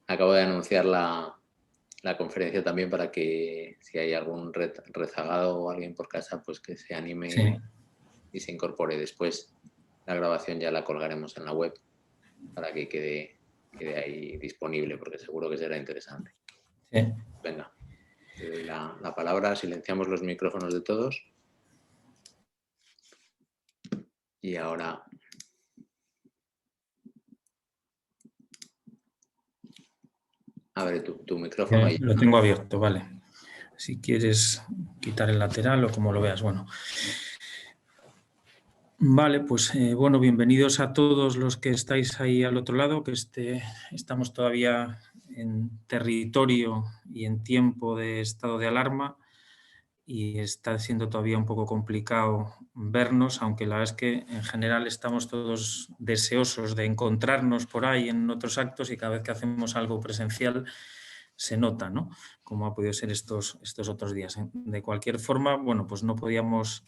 acabo de anunciar la conferencia también para que si hay algún rezagado o alguien por casa, pues que se anime Sí. y se incorpore. Después la grabación ya la colgaremos en la web para que quede ahí disponible, porque seguro que será interesante. Sí. Venga, te doy la palabra, silenciamos los micrófonos de todos. Y ahora... Abre tu micrófono ahí. Lo tengo abierto, vale. Si quieres quitar el lateral o como lo veas, bueno. Vale, pues bueno, bienvenidos a todos los que estáis ahí al otro lado, que estamos todavía en territorio y en tiempo de estado de alarma y está siendo todavía un poco complicado vernos, aunque la verdad es que en general estamos todos deseosos de encontrarnos por ahí en otros actos y cada vez que hacemos algo presencial se nota, ¿no? Como ha podido ser estos otros días. De cualquier forma, bueno, pues no podíamos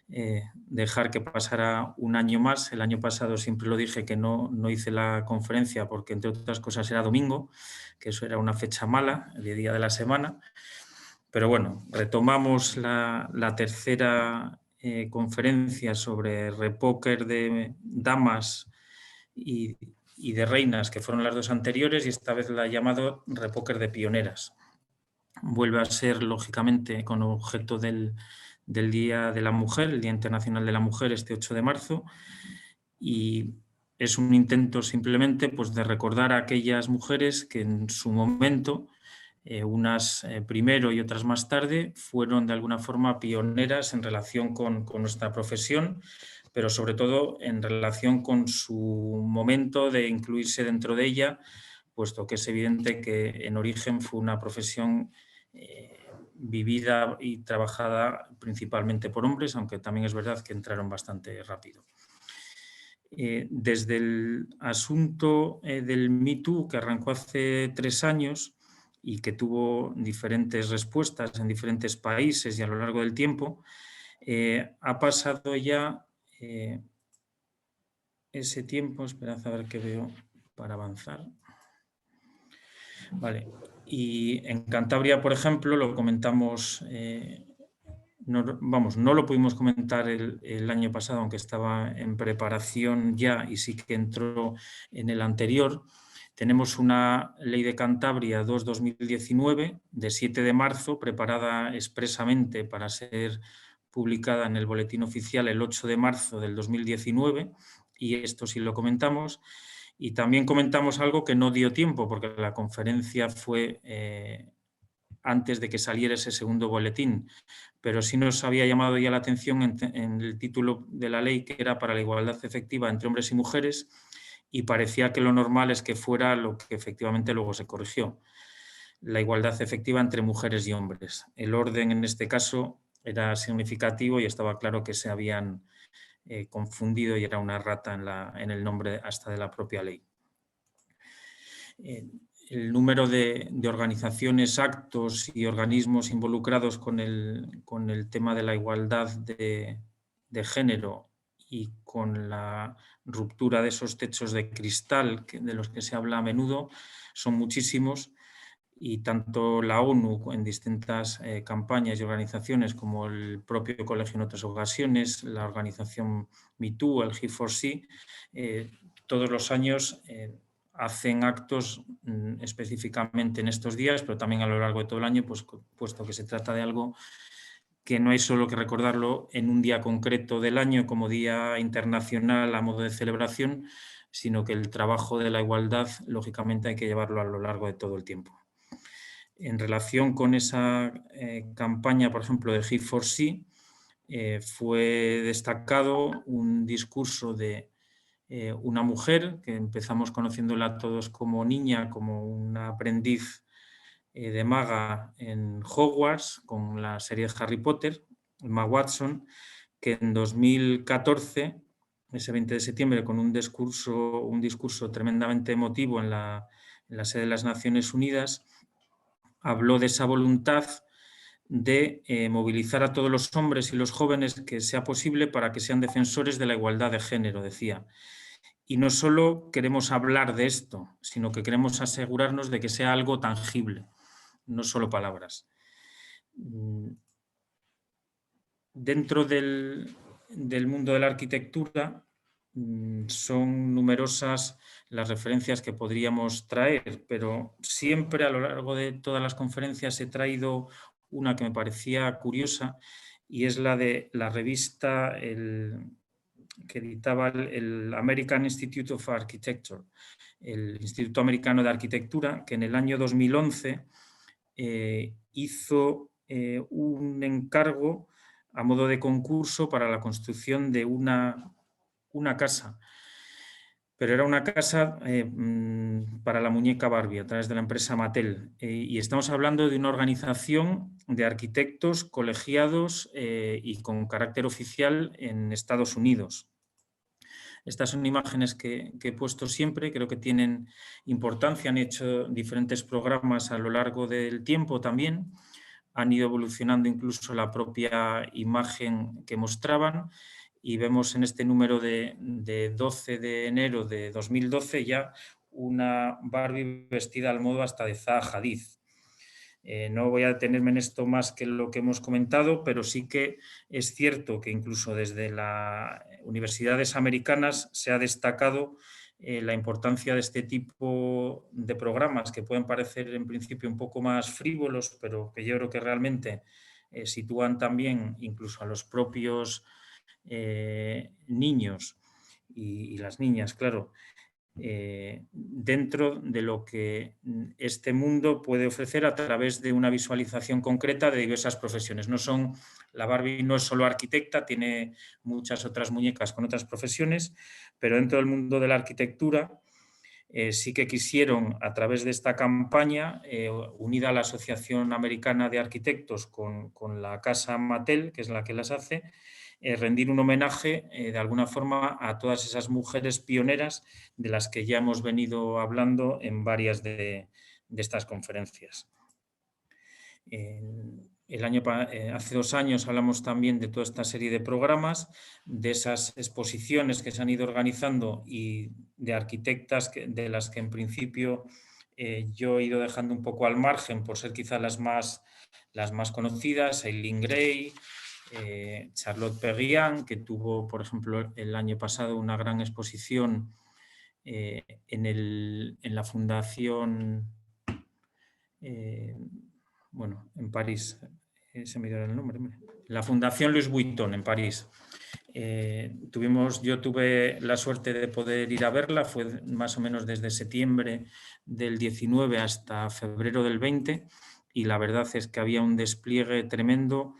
dejar que pasara un año más. El año pasado siempre lo dije que no hice la conferencia porque, entre otras cosas, era domingo, que eso era una fecha mala, el día de la semana. Pero bueno, retomamos la tercera conferencia sobre repóquer de damas y de reinas, que fueron las dos anteriores, y esta vez la he llamado repóquer de pioneras. Vuelve a ser, lógicamente, con objeto del Día de la Mujer, el Día Internacional de la Mujer, este 8 de marzo, y es un intento simplemente pues, de recordar a aquellas mujeres que en su momento, unas primero y otras más tarde, fueron de alguna forma pioneras en relación con nuestra profesión, pero sobre todo en relación con su momento de incluirse dentro de ella, puesto que es evidente que en origen fue una profesión vivida y trabajada principalmente por hombres, aunque también es verdad que entraron bastante rápido. Desde el asunto del Me Too, que arrancó hace 3 años y que tuvo diferentes respuestas en diferentes países y a lo largo del tiempo, ha pasado ya ese tiempo. Esperad a ver qué veo para avanzar. Vale. Y en Cantabria, por ejemplo, lo comentamos, no lo pudimos comentar el año pasado, aunque estaba en preparación ya y sí que entró en el anterior. Tenemos una ley de Cantabria 2/2019 de 7 de marzo, preparada expresamente para ser publicada en el Boletín Oficial el 8 de marzo del 2019, y esto sí lo comentamos. Y también comentamos algo que no dio tiempo, porque la conferencia fue antes de que saliera ese segundo boletín, pero sí nos había llamado ya la atención en el título de la ley, que era para la igualdad efectiva entre hombres y mujeres, y parecía que lo normal es que fuera lo que efectivamente luego se corrigió: la igualdad efectiva entre mujeres y hombres. El orden en este caso era significativo y estaba claro que se habían confundido y era una errata en el nombre hasta de la propia ley. El número de organizaciones, actos y organismos involucrados con el tema de la igualdad de género y con la ruptura de esos techos de cristal de los que se habla a menudo son muchísimos, y tanto la ONU en distintas campañas y organizaciones, como el propio colegio en otras ocasiones, la organización Me Too, el He4C, todos los años hacen actos específicamente en estos días, pero también a lo largo de todo el año, pues, puesto que se trata de algo que no hay solo que recordarlo en un día concreto del año como Día Internacional a modo de celebración, sino que el trabajo de la igualdad, lógicamente, hay que llevarlo a lo largo de todo el tiempo. En relación con esa campaña, por ejemplo, de He4C, fue destacado un discurso de una mujer que empezamos conociéndola todos como niña, como una aprendiz de maga en Hogwarts con la serie de Harry Potter, Emma Watson, que en 2014, ese 20 de septiembre, con un discurso tremendamente emotivo en la sede de las Naciones Unidas, habló de esa voluntad de movilizar a todos los hombres y los jóvenes que sea posible para que sean defensores de la igualdad de género, decía. Y no solo queremos hablar de esto, sino que queremos asegurarnos de que sea algo tangible, no solo palabras. Dentro del mundo de la arquitectura son numerosas las referencias que podríamos traer, pero siempre a lo largo de todas las conferencias he traído una que me parecía curiosa y es la de la revista que editaba el American Institute of Architecture, el Instituto Americano de Arquitectura, que en el año 2011 hizo un encargo a modo de concurso para la construcción de una casa, pero era una casa para la muñeca Barbie a través de la empresa Mattel. Y estamos hablando de una organización de arquitectos colegiados y con carácter oficial en Estados Unidos. Estas son imágenes que he puesto siempre, creo que tienen importancia, han hecho diferentes programas a lo largo del tiempo también, han ido evolucionando incluso la propia imagen que mostraban y vemos en este número de 12 de enero de 2012 ya una Barbie vestida al modo hasta de Zaha Hadid. No voy a detenerme en esto más que lo que hemos comentado, pero sí que es cierto que incluso desde las universidades americanas se ha destacado la importancia de este tipo de programas que pueden parecer en principio un poco más frívolos, pero que yo creo que realmente sitúan también incluso a los propios niños y las niñas, claro, dentro de lo que este mundo puede ofrecer a través de una visualización concreta de diversas profesiones. La Barbie no es solo arquitecta, tiene muchas otras muñecas con otras profesiones, pero dentro del mundo de la arquitectura sí que quisieron, a través de esta campaña, unida a la Asociación Americana de Arquitectos con la Casa Mattel, que es la que las hace, rendir un homenaje de alguna forma a todas esas mujeres pioneras de las que ya hemos venido hablando en varias de estas conferencias. Hace 2 años hablamos también de toda esta serie de programas, de esas exposiciones que se han ido organizando y de arquitectas de las que en principio yo he ido dejando un poco al margen por ser quizá las más conocidas, Eileen Gray, Charlotte Perriand, que tuvo, por ejemplo, el año pasado una gran exposición en la Fundación, en París, se me dio el nombre, la Fundación Louis Vuitton en París. Yo tuve la suerte de poder ir a verla, fue más o menos desde septiembre del 19 hasta febrero del 20 y la verdad es que había un despliegue tremendo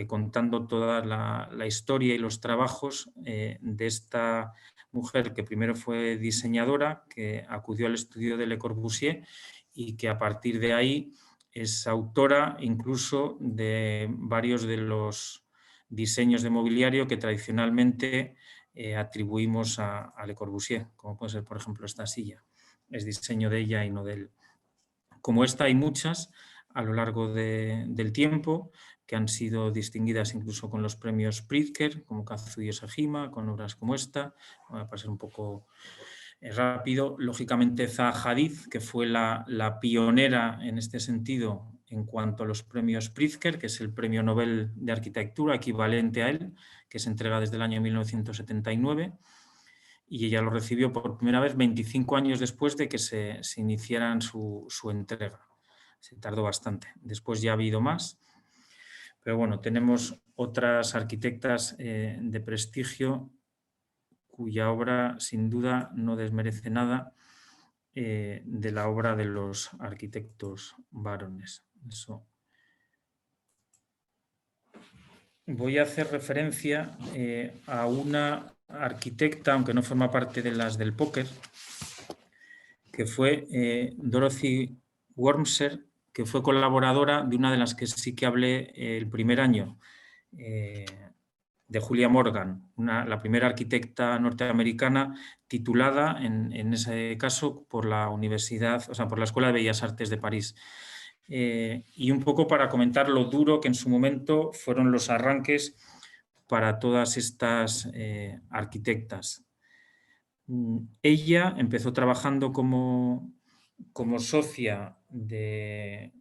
contando toda la historia y los trabajos de esta mujer que primero fue diseñadora, que acudió al estudio de Le Corbusier y que a partir de ahí es autora incluso de varios de los diseños de mobiliario que tradicionalmente atribuimos a Le Corbusier, como puede ser, por ejemplo, esta silla. Es diseño de ella y no de él. Como esta hay muchas a lo largo del tiempo que han sido distinguidas incluso con los premios Pritzker, como Kazuyo Sajima, con obras como esta. Voy a pasar un poco rápido. Lógicamente Zaha Hadid, que fue la pionera en este sentido en cuanto a los premios Pritzker, que es el premio Nobel de Arquitectura equivalente a él, que se entrega desde el año 1979. Y ella lo recibió por primera vez 25 años después de que se iniciaran su entrega. Se tardó bastante. Después ya ha habido más. Pero bueno, tenemos otras arquitectas de prestigio cuya obra sin duda no desmerece nada de la obra de los arquitectos varones. Eso. Voy a hacer referencia a una arquitecta, aunque no forma parte de las del póker, que fue Dorothy Wormser, que fue colaboradora de una de las que sí que hablé el primer año, de Julia Morgan, la primera arquitecta norteamericana titulada, en ese caso, por la Universidad, o sea, por la Escuela de Bellas Artes de París. Y un poco para comentar lo duro que en su momento fueron los arranques para todas estas arquitectas. Ella empezó trabajando como socia de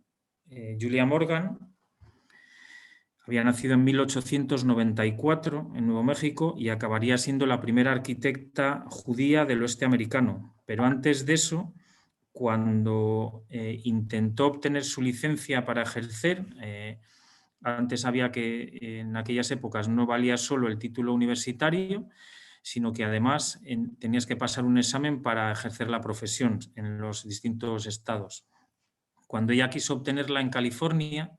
Julia Morgan. Había nacido en 1894 en Nuevo México y acabaría siendo la primera arquitecta judía del oeste americano. Pero antes de eso, cuando intentó obtener su licencia para ejercer, antes sabía que en aquellas épocas no valía solo el título universitario, sino que además tenías que pasar un examen para ejercer la profesión en los distintos estados. Cuando ella quiso obtenerla en California,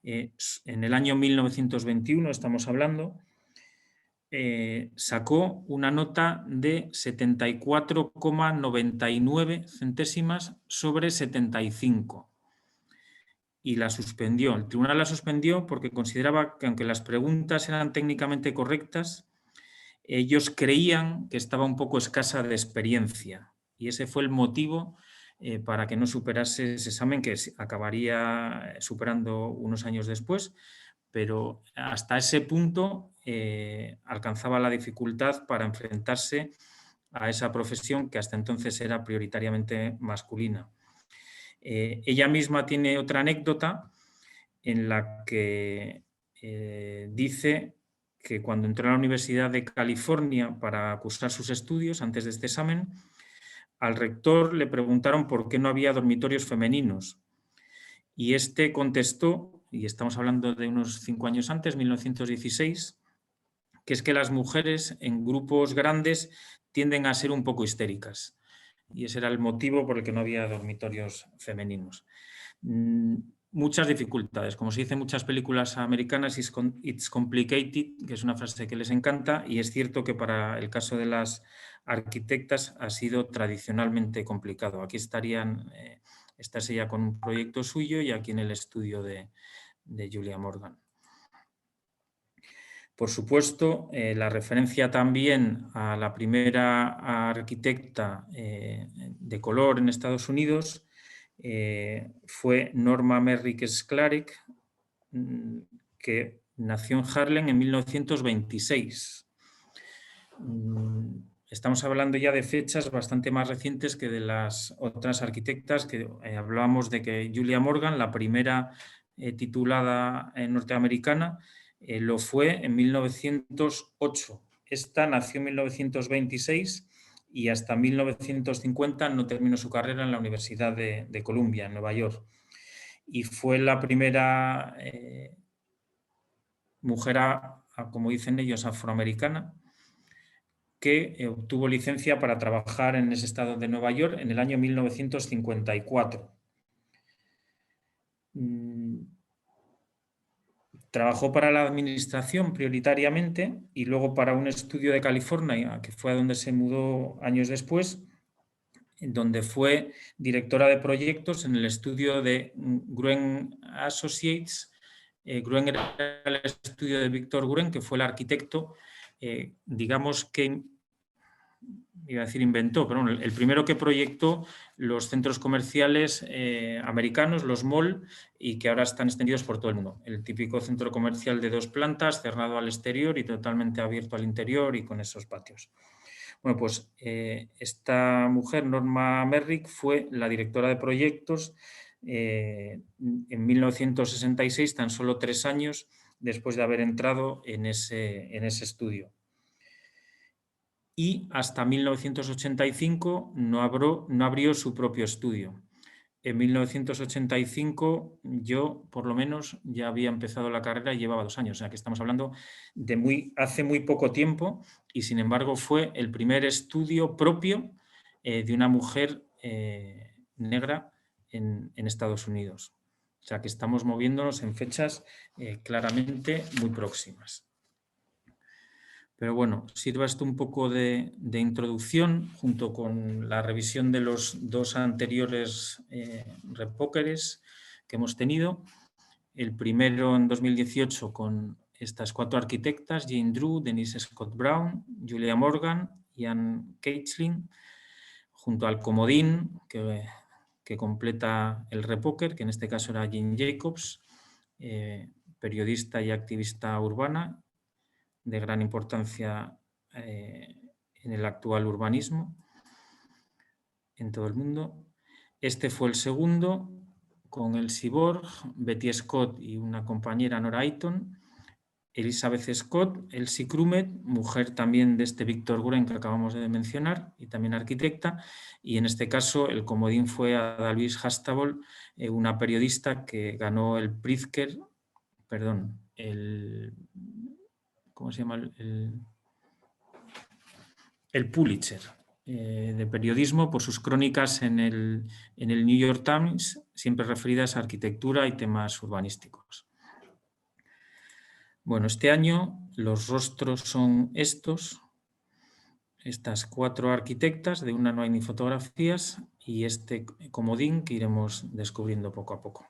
en el año 1921, estamos hablando, sacó una nota de 74,99 centésimas sobre 75 y la suspendió. El tribunal la suspendió porque consideraba que, aunque las preguntas eran técnicamente correctas, ellos creían que estaba un poco escasa de experiencia, y ese fue el motivo para que no superase ese examen, que acabaría superando unos años después, pero hasta ese punto alcanzaba la dificultad para enfrentarse a esa profesión que hasta entonces era prioritariamente masculina. Ella misma tiene otra anécdota en la que dice que cuando entró a la Universidad de California para cursar sus estudios, antes de este examen, al rector le preguntaron por qué no había dormitorios femeninos. Y este contestó, y estamos hablando de unos 5 años antes, 1916, que es que las mujeres en grupos grandes tienden a ser un poco histéricas. Y ese era el motivo por el que no había dormitorios femeninos. Muchas dificultades. Como se dice en muchas películas americanas, it's complicated, que es una frase que les encanta, y es cierto que para el caso de las arquitectas ha sido tradicionalmente complicado. Aquí estarían, estarse ya con un proyecto suyo y aquí en el estudio de Julia Morgan. Por supuesto, la referencia también a la primera arquitecta de color en Estados Unidos fue Norma Merrick Sclarek, que nació en Harlem en 1926. Estamos hablando ya de fechas bastante más recientes que de las otras arquitectas, que hablábamos de que Julia Morgan, la primera titulada norteamericana, lo fue en 1908. Esta nació en 1926 y hasta 1950 no terminó su carrera en la Universidad de Columbia, en Nueva York. Y fue la primera mujer, como dicen ellos, afroamericana, que obtuvo licencia para trabajar en ese estado de Nueva York en el año 1954. Trabajó para la administración prioritariamente y luego para un estudio de California, que fue a donde se mudó años después, donde fue directora de proyectos en el estudio de Gruen Associates. Gruen era el estudio de Víctor Gruen, que fue el arquitecto, digamos que, iba a decir inventó, pero bueno, el primero que proyectó los centros comerciales americanos, los mall, y que ahora están extendidos por todo el mundo. El típico centro comercial de 2 plantas, cerrado al exterior y totalmente abierto al interior y con esos patios. Bueno, pues esta mujer, Norma Merrick, fue la directora de proyectos en 1966, tan solo 3 años después de haber entrado en ese estudio. Y hasta 1985 no abrió su propio estudio. En 1985 yo, por lo menos, ya había empezado la carrera y llevaba 2 años. O sea, que estamos hablando de hace muy poco tiempo, y sin embargo fue el primer estudio propio de una mujer negra en Estados Unidos. O sea, que estamos moviéndonos en fechas claramente muy próximas. Pero bueno, sirva esto un poco de introducción, junto con la revisión de los 2 anteriores repóqueres que hemos tenido. El primero en 2018 con estas 4 arquitectas, Jane Drew, Denise Scott Brown, Julia Morgan y Ann Keithlin, junto al comodín que completa el repóquer, que en este caso era Jane Jacobs, periodista y activista urbana, de gran importancia en el actual urbanismo en todo el mundo. Este fue el segundo, con Elsie Borg, Betty Scott y una compañera, Nora Ayton, Elizabeth Scott, Elsie Krumet, mujer también de este Víctor Gurén que acabamos de mencionar y también arquitecta, y en este caso el comodín fue Ada Louise Huxtable, una periodista que ganó el Pritzker, perdón, ¿cómo se llama? El Pulitzer de periodismo por sus crónicas en el New York Times, siempre referidas a arquitectura y temas urbanísticos. Bueno, este año los rostros son estas 4 arquitectas, de una no hay ni fotografías, y este comodín que iremos descubriendo poco a poco.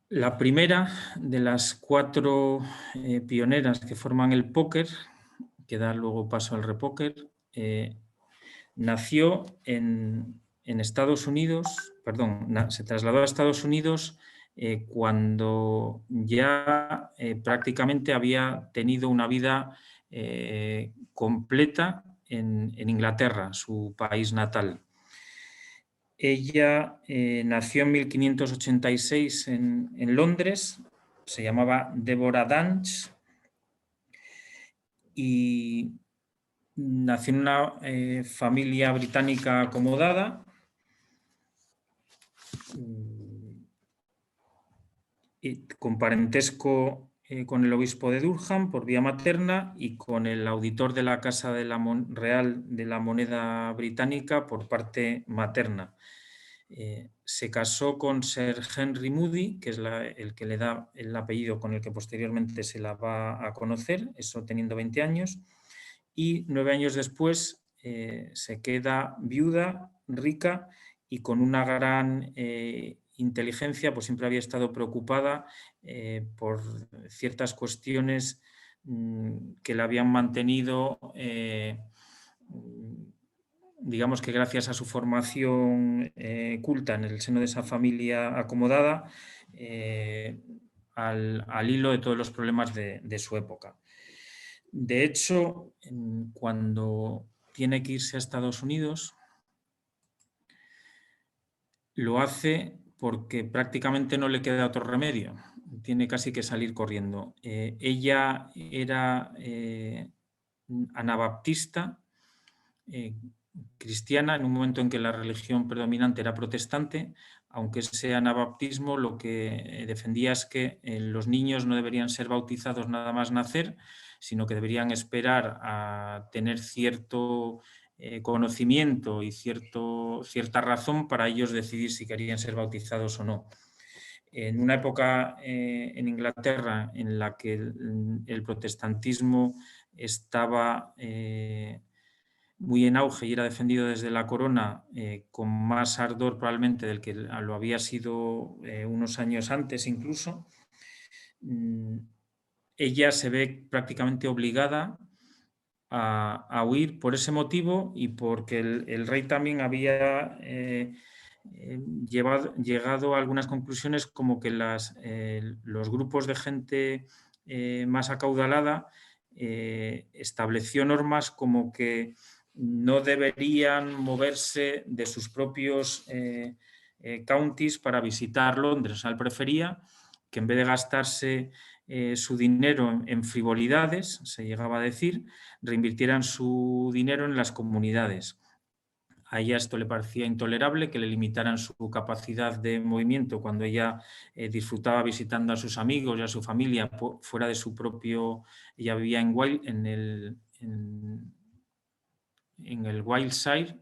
La primera de las 4 pioneras que forman el póker, que da luego paso al repóker, nació en Estados Unidos, se trasladó a Estados Unidos cuando ya prácticamente había tenido una vida completa en Inglaterra, su país natal. Ella nació en 1586 en Londres, se llamaba Deborah Danch y nació en una familia británica acomodada, con parentesco con el obispo de Durham por vía materna y con el auditor de la Casa de Real de la Moneda Británica por parte materna. Se casó con Sir Henry Moody, que es el que le da el apellido con el que posteriormente se la va a conocer, eso teniendo 20 años, y 9 años después se queda viuda, rica y con una gran inteligencia, pues siempre había estado preocupada por ciertas cuestiones que la habían mantenido, digamos que gracias a su formación culta en el seno de esa familia acomodada, al hilo de todos los problemas de su época. De hecho, cuando tiene que irse a Estados Unidos, lo hace porque prácticamente no le queda otro remedio. Tiene casi que salir corriendo. Ella era anabaptista, cristiana, en un momento en que la religión predominante era protestante, aunque ese anabaptismo lo que defendía es que los niños no deberían ser bautizados nada más nacer, sino que deberían esperar a tener cierto conocimiento y cierta razón para ellos decidir si querían ser bautizados o no. En una época en Inglaterra en la que el protestantismo estaba muy en auge y era defendido desde la corona con más ardor probablemente del que lo había sido unos años antes incluso, ella se ve prácticamente obligada a huir por ese motivo y porque el rey también había llegado a algunas conclusiones como que los grupos de gente más acaudalada estableció normas como que no deberían moverse de sus propios counties para visitar Londres. O sea, él prefería que en vez de gastarse su dinero en frivolidades, se llegaba a decir, reinvirtieran su dinero en las comunidades. A ella esto le parecía intolerable, que le limitaran su capacidad de movimiento cuando ella disfrutaba visitando a sus amigos y a su familia fuera de su propio... Ella vivía en el Wiltshire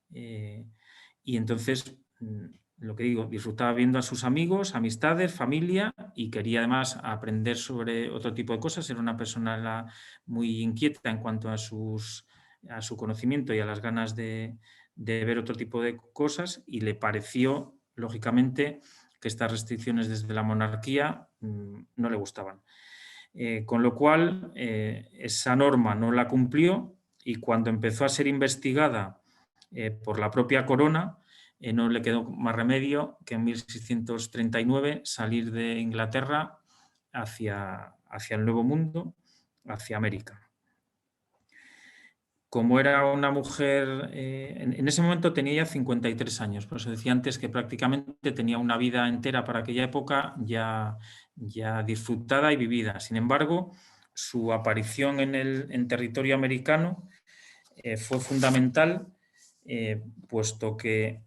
y entonces, lo que digo, disfrutaba viendo a sus amigos, amistades, familia y quería además aprender sobre otro tipo de cosas. Era una persona muy inquieta en cuanto a su conocimiento y a las ganas de ver otro tipo de cosas y le pareció, lógicamente, que estas restricciones desde la monarquía no le gustaban. Con lo cual, esa norma no la cumplió y cuando empezó a ser investigada por la propia corona, no le quedó más remedio que en 1639 salir de Inglaterra hacia el Nuevo Mundo, hacia América. como era una mujer, en ese momento tenía ya 53 años, por eso decía antes que prácticamente tenía una vida entera para aquella época ya disfrutada y vivida. Sin embargo, su aparición en territorio americano fue fundamental, puesto que,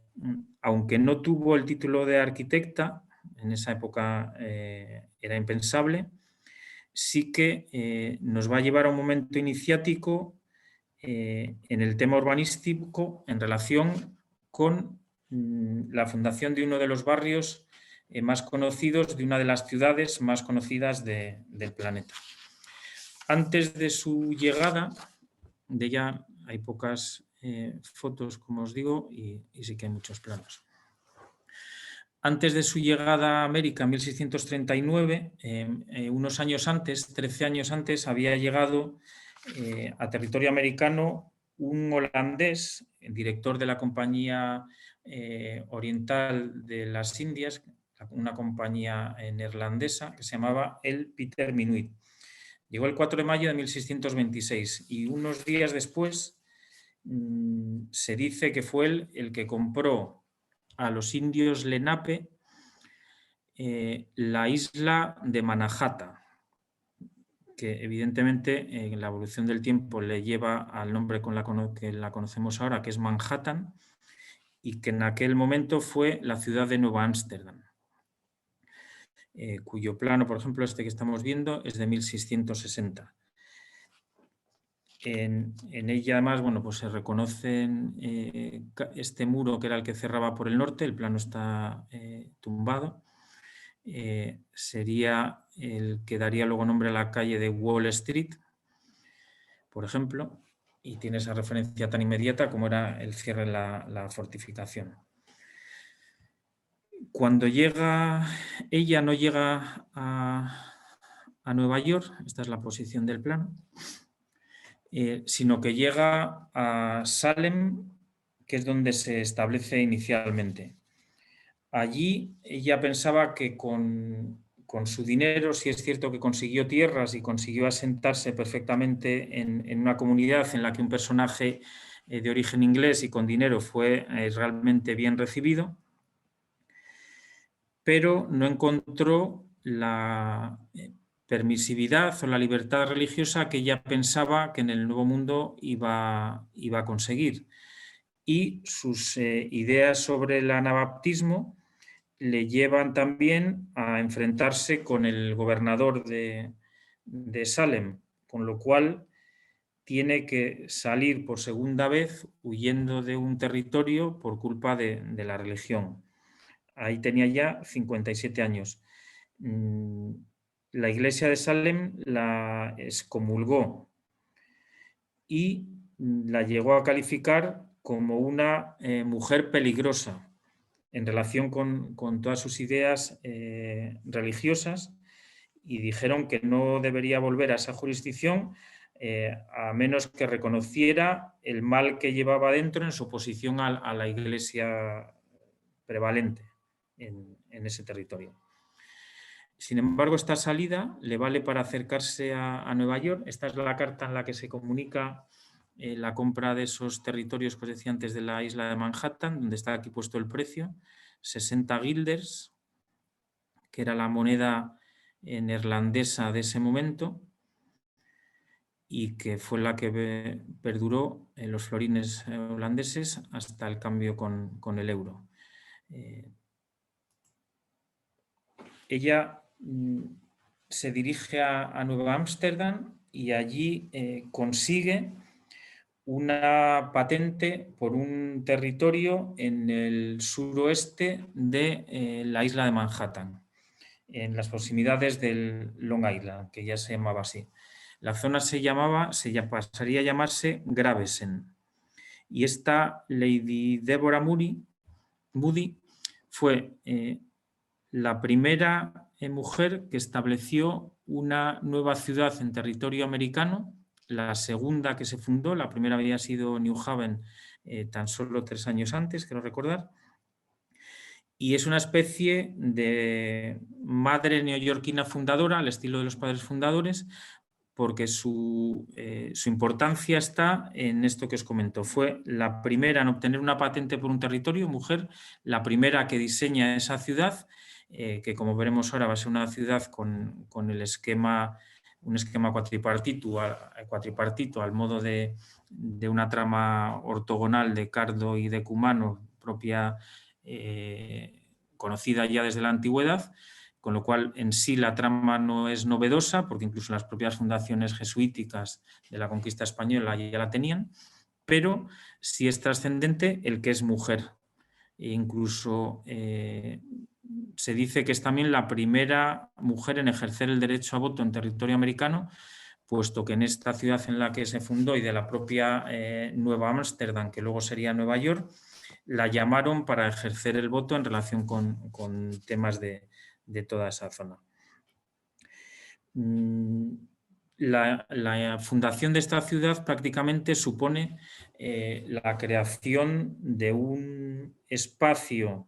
aunque no tuvo el título de arquitecta, en esa época era impensable, sí que nos va a llevar a un momento iniciático en el tema urbanístico en relación con la fundación de uno de los barrios más conocidos, de una de las ciudades más conocidas del planeta. Antes de su llegada, de ella hay pocas fotos, como os digo, y sí que hay muchos planos. Antes de su llegada a América en 1639, unos años antes, 13 años antes, había llegado a territorio americano un holandés, director de la Compañía Oriental de las Indias, una compañía neerlandesa que se llamaba el Pieter Minuit. Llegó el 4 de mayo de 1626 y unos días después se dice que fue él el que compró a los indios Lenape la isla de Manhattan, que evidentemente en la evolución del tiempo le lleva al nombre con que la conocemos ahora, que es Manhattan, y que en aquel momento fue la ciudad de Nueva Ámsterdam, cuyo plano, por ejemplo, este que estamos viendo, es de 1660. En ella, además, bueno, pues se reconocen este muro que era el que cerraba por el norte, el plano está tumbado. Sería el que daría luego nombre a la calle de Wall Street, por ejemplo, y tiene esa referencia tan inmediata como era el cierre de la fortificación. Cuando llega, ella no llega a Nueva York, esta es la posición del plano, sino que llega a Salem, que es donde se establece inicialmente. Allí ella pensaba que con su dinero, sí es cierto que consiguió tierras y consiguió asentarse perfectamente en una comunidad en la que un personaje de origen inglés y con dinero fue realmente bien recibido, pero no encontró la permisividad o la libertad religiosa que ella pensaba que en el Nuevo Mundo iba a conseguir. Y sus ideas sobre el anabaptismo le llevan también a enfrentarse con el gobernador de Salem, con lo cual tiene que salir por segunda vez huyendo de un territorio por culpa de la religión. Ahí tenía ya 57 años. La iglesia de Salem la excomulgó y la llegó a calificar como una mujer peligrosa en relación con todas sus ideas religiosas, y dijeron que no debería volver a esa jurisdicción a menos que reconociera el mal que llevaba dentro en su oposición a la iglesia prevalente en ese territorio. Sin embargo, esta salida le vale para acercarse a Nueva York. Esta es la carta en la que se comunica la compra de esos territorios que os decía antes de la isla de Manhattan, donde está aquí puesto el precio, 60 guilders, que era la moneda neerlandesa de ese momento y que fue la que perduró en los florines holandeses hasta el cambio con el euro. Ella se dirige a Nueva Ámsterdam y allí consigue una patente por un territorio en el suroeste de la isla de Manhattan, en las proximidades del Long Island, que ya se llamaba así. La zona pasaría a llamarse Gravesend. Y esta Lady Deborah Moody fue la primera mujer que estableció una nueva ciudad en territorio americano, la segunda que se fundó. La primera había sido New Haven tan solo 3 años antes, quiero recordar, y es una especie de madre neoyorquina fundadora al estilo de los padres fundadores, porque su importancia está en esto que os comento. Fue la primera en obtener una patente por un territorio, mujer, la primera que diseña esa ciudad, que como veremos ahora va a ser una ciudad con el esquema, un esquema cuatripartito al modo de una trama ortogonal de Cardo y de Cumano, propia, conocida ya desde la antigüedad, con lo cual en sí la trama no es novedosa, porque incluso las propias fundaciones jesuíticas de la conquista española ya la tenían, pero sí es trascendente el que es mujer. E incluso se dice que es también la primera mujer en ejercer el derecho a voto en territorio americano, puesto que en esta ciudad en la que se fundó y de la propia Nueva Ámsterdam, que luego sería Nueva York, la llamaron para ejercer el voto en relación con temas de toda esa zona. La fundación de esta ciudad prácticamente supone la creación de un espacio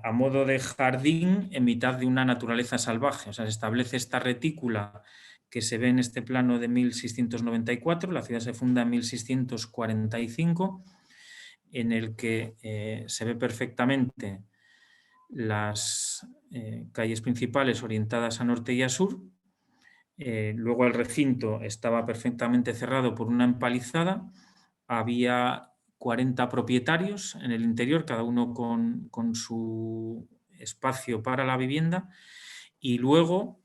a modo de jardín en mitad de una naturaleza salvaje. O sea, se establece esta retícula que se ve en este plano de 1694, la ciudad se funda en 1645, en el que se ve perfectamente las calles principales orientadas a norte y a sur. Luego el recinto estaba perfectamente cerrado por una empalizada. Había 40 propietarios en el interior, cada uno con su espacio para la vivienda. Y luego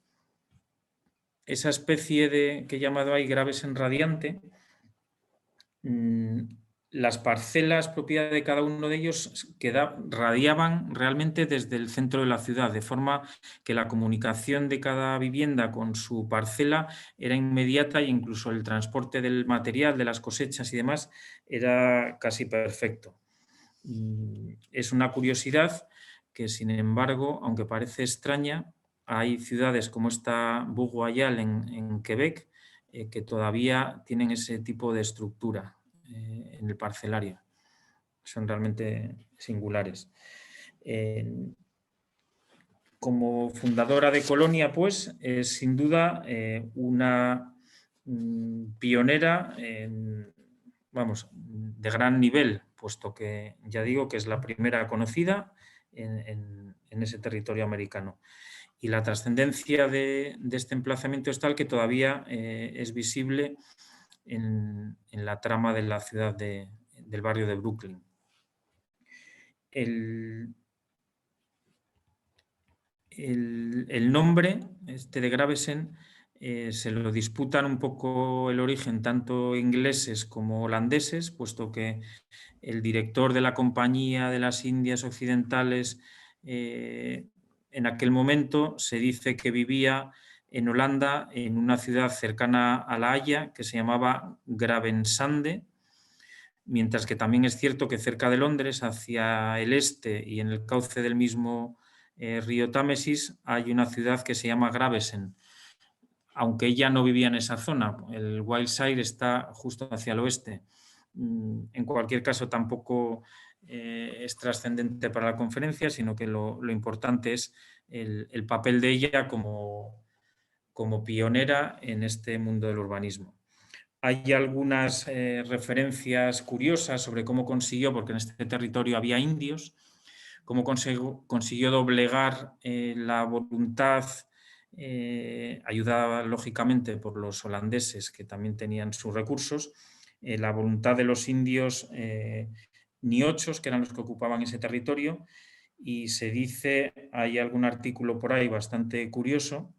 esa especie de, que he llamado ahí Gravesen radiante, las parcelas propiedad de cada uno de ellos radiaban realmente desde el centro de la ciudad, de forma que la comunicación de cada vivienda con su parcela era inmediata e incluso el transporte del material, de las cosechas y demás, era casi perfecto. Es una curiosidad que, sin embargo, aunque parece extraña, hay ciudades como esta Bourg-Royal en Quebec que todavía tienen ese tipo de estructura en el parcelario. Son realmente singulares. Como fundadora de Colonia, pues, es sin duda una pionera de gran nivel, puesto que ya digo que es la primera conocida en ese territorio americano. Y la trascendencia de este emplazamiento es tal que todavía es visible en la trama de la ciudad del barrio de Brooklyn. El nombre de Gravesen se lo disputan un poco el origen tanto ingleses como holandeses, puesto que el director de la Compañía de las Indias Occidentales en aquel momento se dice que vivía en Holanda, en una ciudad cercana a La Haya, que se llamaba Gravensande, mientras que también es cierto que cerca de Londres, hacia el este y en el cauce del mismo río Támesis, hay una ciudad que se llama Gravesen, aunque ella no vivía en esa zona. El Wiltshire está justo hacia el oeste. En cualquier caso, tampoco es trascendente para la conferencia, sino que lo importante es el papel de ella como pionera en este mundo del urbanismo. Hay algunas referencias curiosas sobre cómo consiguió, porque en este territorio había indios, cómo consiguió doblegar la voluntad, ayudada lógicamente por los holandeses que también tenían sus recursos, la voluntad de los indios niochos, que eran los que ocupaban ese territorio, y se dice, hay algún artículo por ahí bastante curioso,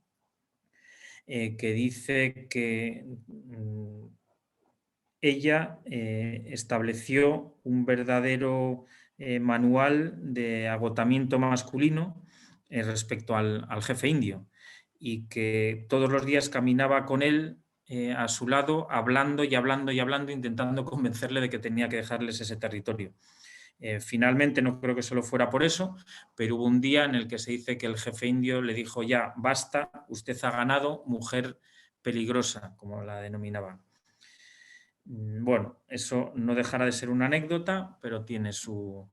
que dice que ella estableció un verdadero manual de agotamiento masculino respecto al jefe indio, y que todos los días caminaba con él a su lado, hablando y hablando y hablando, intentando convencerle de que tenía que dejarles ese territorio. Finalmente no creo que solo fuera por eso, pero hubo un día en el que se dice que el jefe indio le dijo: ya, basta, usted ha ganado, mujer peligrosa, como la denominaban. Bueno, eso no dejará de ser una anécdota, pero tiene su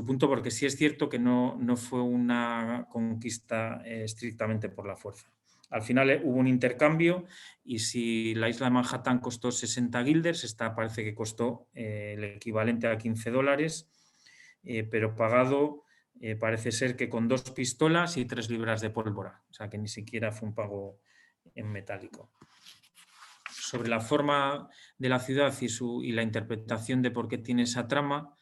punto, porque sí es cierto que no fue una conquista estrictamente por la fuerza. Al final hubo un intercambio y si la isla de Manhattan costó 60 guilders, esta parece que costó el equivalente a $15, pero pagado parece ser que con 2 pistolas y 3 libras de pólvora, o sea que ni siquiera fue un pago en metálico. Sobre la forma de la ciudad y la interpretación de por qué tiene esa trama,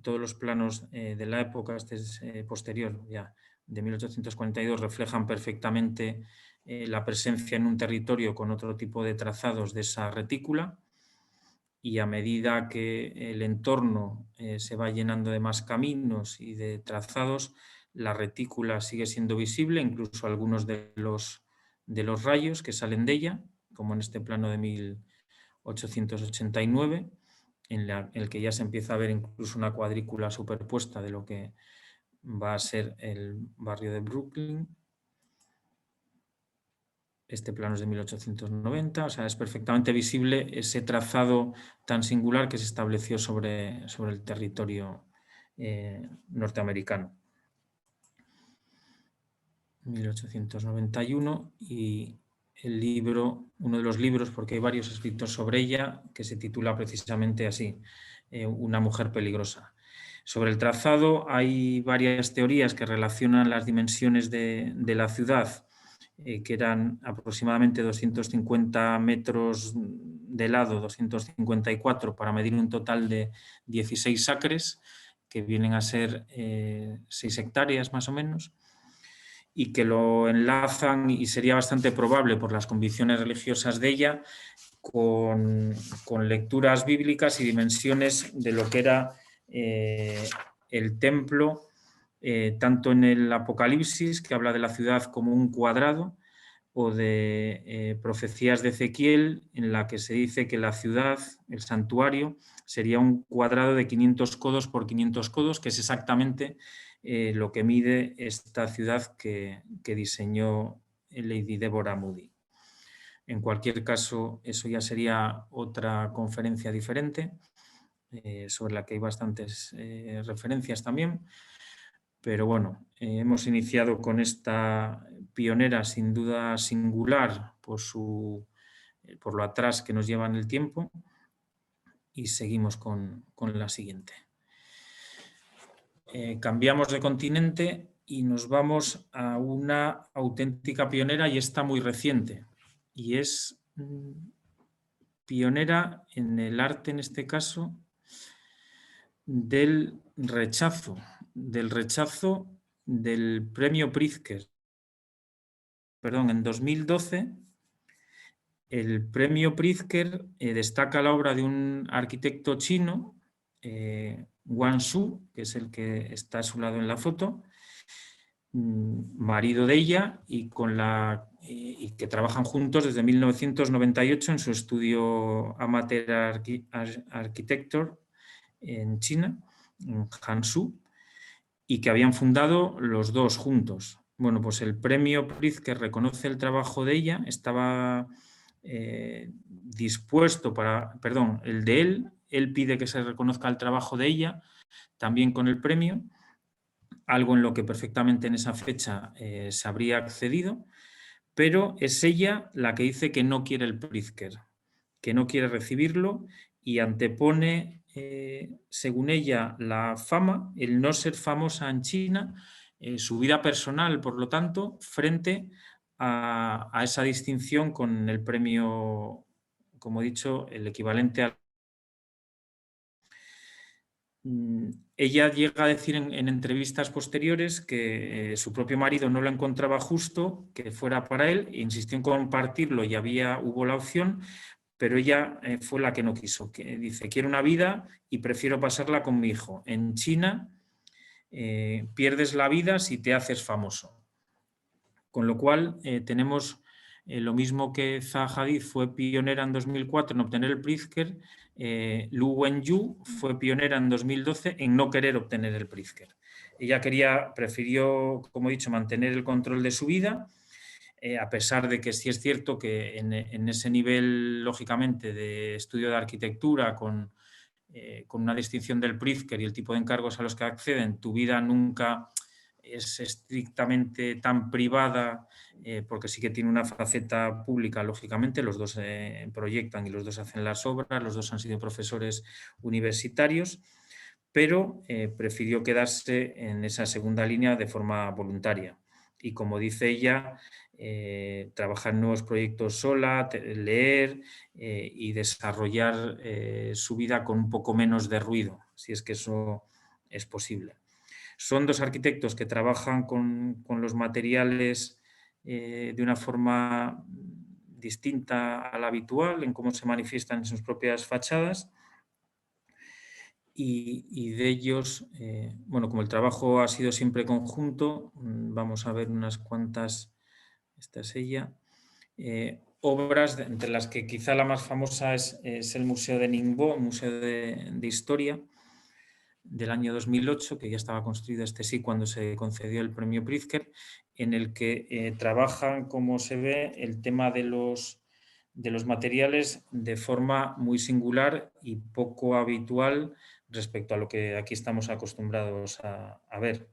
todos los planos de la época, este es posterior ya, de 1842, reflejan perfectamente la presencia en un territorio con otro tipo de trazados de esa retícula, y a medida que el entorno se va llenando de más caminos y de trazados, la retícula sigue siendo visible, incluso algunos de los rayos que salen de ella, como en este plano de 1889, en el que ya se empieza a ver incluso una cuadrícula superpuesta de lo que va a ser el barrio de Brooklyn. Este plano es de 1890, o sea, es perfectamente visible ese trazado tan singular que se estableció sobre el territorio norteamericano. 1891, y el libro, uno de los libros, porque hay varios escritos sobre ella, que se titula precisamente así, Una mujer peligrosa. Sobre el trazado hay varias teorías que relacionan las dimensiones de la ciudad, que eran aproximadamente 250 metros de lado, 254, para medir un total de 16 acres, que vienen a ser 6 hectáreas más o menos, y que lo enlazan, y sería bastante probable por las convicciones religiosas de ella, con lecturas bíblicas y dimensiones de lo que era el templo, tanto en el Apocalipsis, que habla de la ciudad como un cuadrado, o de profecías de Ezequiel, en la que se dice que la ciudad, el santuario, sería un cuadrado de 500 codos por 500 codos, que es exactamente lo que mide esta ciudad que diseñó Lady Deborah Moody. En cualquier caso, eso ya sería otra conferencia diferente, sobre la que hay bastantes referencias también. Pero bueno, hemos iniciado con esta pionera sin duda singular por lo atrás que nos lleva en el tiempo, y seguimos con la siguiente. Cambiamos de continente y nos vamos a una auténtica pionera, y esta muy reciente, y es pionera en el arte, en este caso, del rechazo del premio Pritzker. Perdón, en 2012 el premio Pritzker destaca la obra de un arquitecto chino, Wang Su, que es el que está a su lado en la foto, marido de ella, y que trabajan juntos desde 1998 en su estudio Amateur Architecture en China, en Hangzhou, y que habían fundado los dos juntos. Bueno, pues el premio Pritzker reconoce el trabajo de ella, estaba dispuesto el de él pide que se reconozca el trabajo de ella, también con el premio, algo en lo que perfectamente en esa fecha se habría accedido, pero es ella la que dice que no quiere el Pritzker, que no quiere recibirlo, y antepone, según ella, la fama, el no ser famosa en China, su vida personal, por lo tanto, frente a esa distinción con el premio, como he dicho, el equivalente a... Ella llega a decir en entrevistas posteriores que su propio marido no lo encontraba justo que fuera para él, e insistió en compartirlo y hubo la opción, pero ella fue la que no quiso. Que dice, quiero una vida y prefiero pasarla con mi hijo. En China pierdes la vida si te haces famoso. Con lo cual tenemos lo mismo que Zaha Hadid fue pionera en 2004 en obtener el Pritzker, Lu Wenyu fue pionera en 2012 en no querer obtener el Pritzker. Ella prefirió, como he dicho, mantener el control de su vida, a pesar de que sí es cierto que en ese nivel, lógicamente, de estudio de arquitectura, con una distinción del Pritzker y el tipo de encargos a los que acceden, tu vida nunca es estrictamente tan privada, porque sí que tiene una faceta pública, lógicamente, los dos proyectan y los dos hacen las obras, los dos han sido profesores universitarios, pero prefirió quedarse en esa segunda línea de forma voluntaria. Y como dice ella, trabajar en nuevos proyectos sola, leer y desarrollar su vida con un poco menos de ruido, si es que eso es posible. Son dos arquitectos que trabajan con los materiales de una forma distinta a la habitual en cómo se manifiestan en sus propias fachadas. Y de ellos, bueno, como el trabajo ha sido siempre conjunto, vamos a ver unas cuantas, esta es ella, obras, entre las que quizá la más famosa es el Museo de Ningbo, un museo de historia del año 2008, que ya estaba construido sí cuando se concedió el premio Pritzker, en el que trabajan, como se ve, el tema de los materiales de forma muy singular y poco habitual respecto a lo que aquí estamos acostumbrados a ver.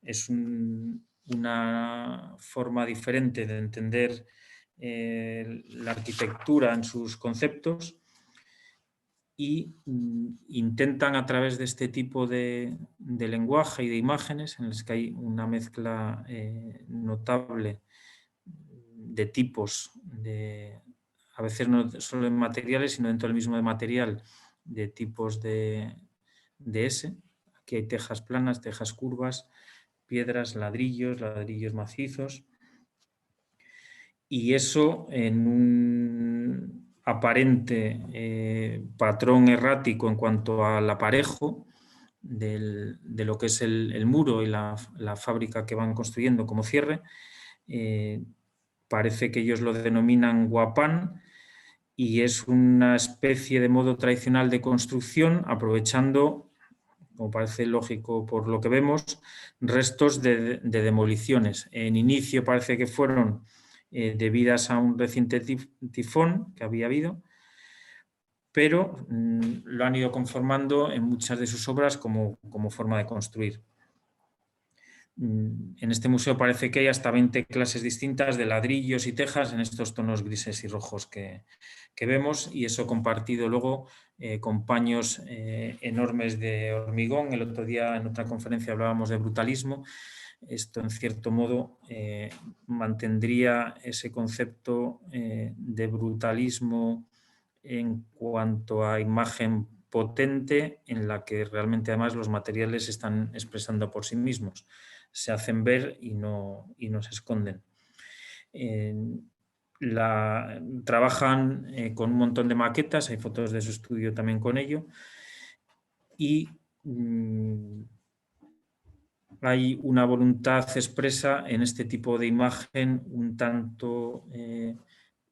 Es una forma diferente de entender la arquitectura en sus conceptos y intentan a través de este tipo de lenguaje y de imágenes en las que hay una mezcla notable de tipos, a veces no solo en materiales, sino dentro del mismo material, de tipos de S. Aquí hay tejas planas, tejas curvas, piedras, ladrillos macizos. Y eso en un aparente patrón errático en cuanto al aparejo de lo que es el muro y la fábrica que van construyendo como cierre, parece que ellos lo denominan guapán y es una especie de modo tradicional de construcción aprovechando, como parece lógico por lo que vemos, restos de demoliciones. En inicio parece que fueron debidas a un reciente tifón que había habido, pero lo han ido conformando en muchas de sus obras como forma de construir. En este museo parece que hay hasta 20 clases distintas de ladrillos y tejas en estos tonos grises y rojos que vemos, y eso compartido luego con paños enormes de hormigón. El otro día en otra conferencia hablábamos de brutalismo. Esto en cierto modo mantendría ese concepto de brutalismo en cuanto a imagen potente, en la que realmente además los materiales se están expresando por sí mismos, se hacen ver y no se esconden. Trabajan con un montón de maquetas, hay fotos de su estudio también con ello, y hay una voluntad expresa en este tipo de imagen un tanto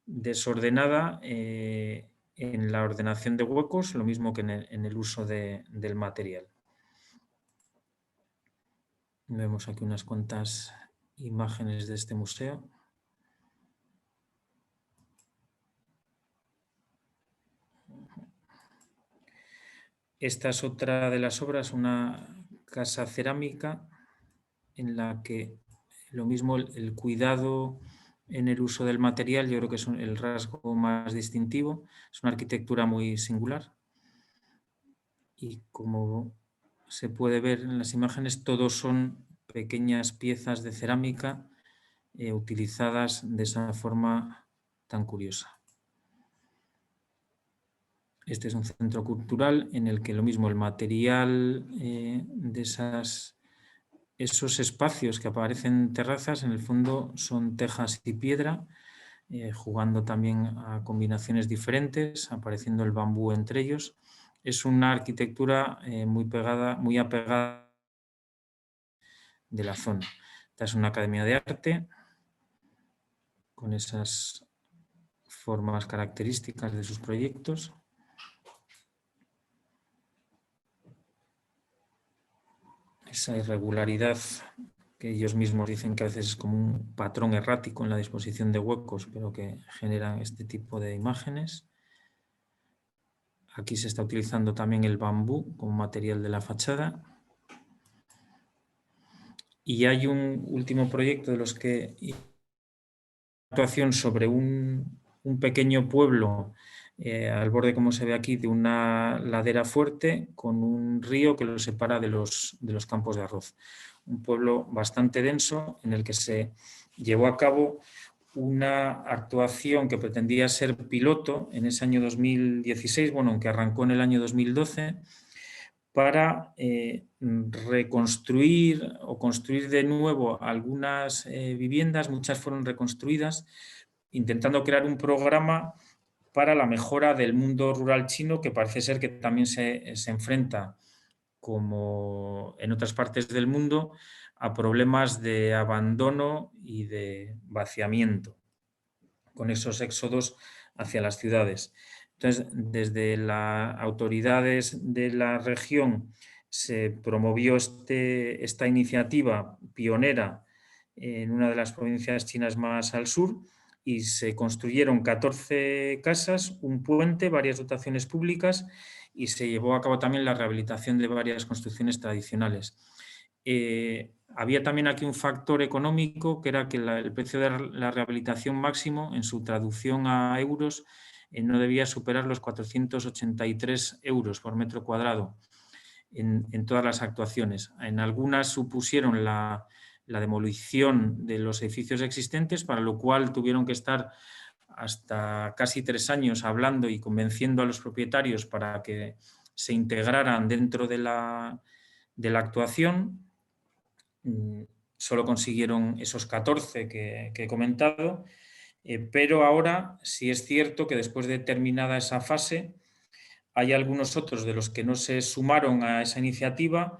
desordenada en la ordenación de huecos, lo mismo que en el uso del material. Vemos aquí unas cuantas imágenes de este museo. Esta es otra de las obras, una casa cerámica en la que lo mismo el cuidado en el uso del material, yo creo que es el rasgo más distintivo. Es una arquitectura muy singular y como se puede ver en las imágenes, todos son pequeñas piezas de cerámica utilizadas de esa forma tan curiosa. Este es un centro cultural en el que lo mismo el material de esos espacios que aparecen en terrazas, en el fondo son tejas y piedra, jugando también a combinaciones diferentes, apareciendo el bambú entre ellos. Es una arquitectura muy apegada de la zona. Esta es una academia de arte con esas formas características de sus proyectos. Esa irregularidad que ellos mismos dicen que a veces es como un patrón errático en la disposición de huecos, pero que generan este tipo de imágenes. Aquí se está utilizando también el bambú como material de la fachada. Y hay un último proyecto de los que actuación sobre un pequeño pueblo al borde, como se ve aquí, de una ladera fuerte con un río que lo separa de los campos de arroz. Un pueblo bastante denso en el que se llevó a cabo una actuación que pretendía ser piloto en ese año 2016, bueno, aunque arrancó en el año 2012, para reconstruir o construir de nuevo algunas viviendas, muchas fueron reconstruidas, intentando crear un programa para la mejora del mundo rural chino, que parece ser que también se enfrenta, como en otras partes del mundo, a problemas de abandono y de vaciamiento, con esos éxodos hacia las ciudades. Entonces, desde las autoridades de la región se promovió esta iniciativa pionera en una de las provincias chinas más al sur y se construyeron 14 casas, un puente, varias dotaciones públicas y se llevó a cabo también la rehabilitación de varias construcciones tradicionales. Había también aquí un factor económico, que era que el precio de la rehabilitación máximo, en su traducción a euros, no debía superar los 483 euros por metro cuadrado en todas las actuaciones. En algunas supusieron la demolición de los edificios existentes, para lo cual tuvieron que estar hasta casi 3 años hablando y convenciendo a los propietarios para que se integraran dentro de la actuación. Solo consiguieron esos 14 que he comentado, pero ahora sí es cierto que después de terminada esa fase hay algunos otros de los que no se sumaron a esa iniciativa,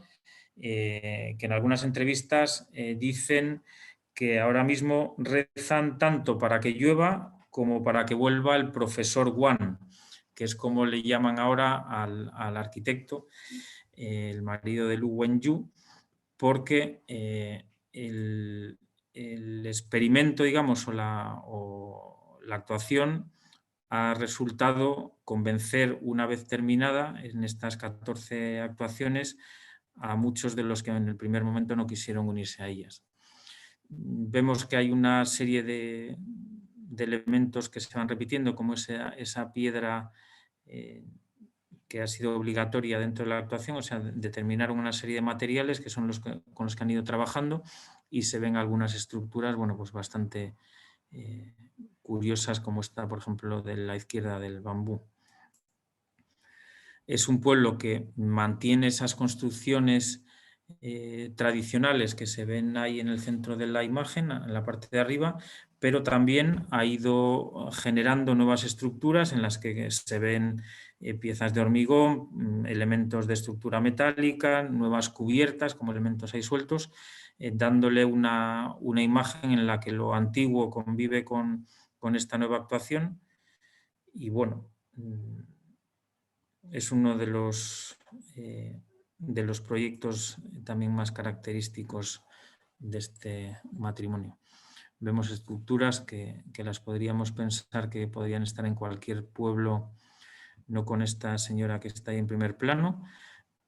que en algunas entrevistas dicen que ahora mismo rezan tanto para que llueva como para que vuelva el profesor Wan, que es como le llaman ahora al arquitecto, el marido de Lu Wenyu, porque el experimento, digamos, o la actuación ha resultado convencer, una vez terminada, en estas 14 actuaciones, a muchos de los que en el primer momento no quisieron unirse a ellas. Vemos que hay una serie de elementos que se van repitiendo, como esa piedra que ha sido obligatoria dentro de la actuación, o sea, determinaron una serie de materiales que son con los que han ido trabajando, y se ven algunas estructuras, bueno, pues bastante curiosas, como esta, por ejemplo, de la izquierda del bambú. Es un pueblo que mantiene esas construcciones tradicionales que se ven ahí en el centro de la imagen, en la parte de arriba, pero también ha ido generando nuevas estructuras en las que se ven piezas de hormigón, elementos de estructura metálica, nuevas cubiertas como elementos ahí sueltos, dándole una imagen en la que lo antiguo convive con esta nueva actuación. Y bueno, es uno de los proyectos también más característicos de este matrimonio. Vemos estructuras que las podríamos pensar que podrían estar en cualquier pueblo, no con esta señora que está ahí en primer plano,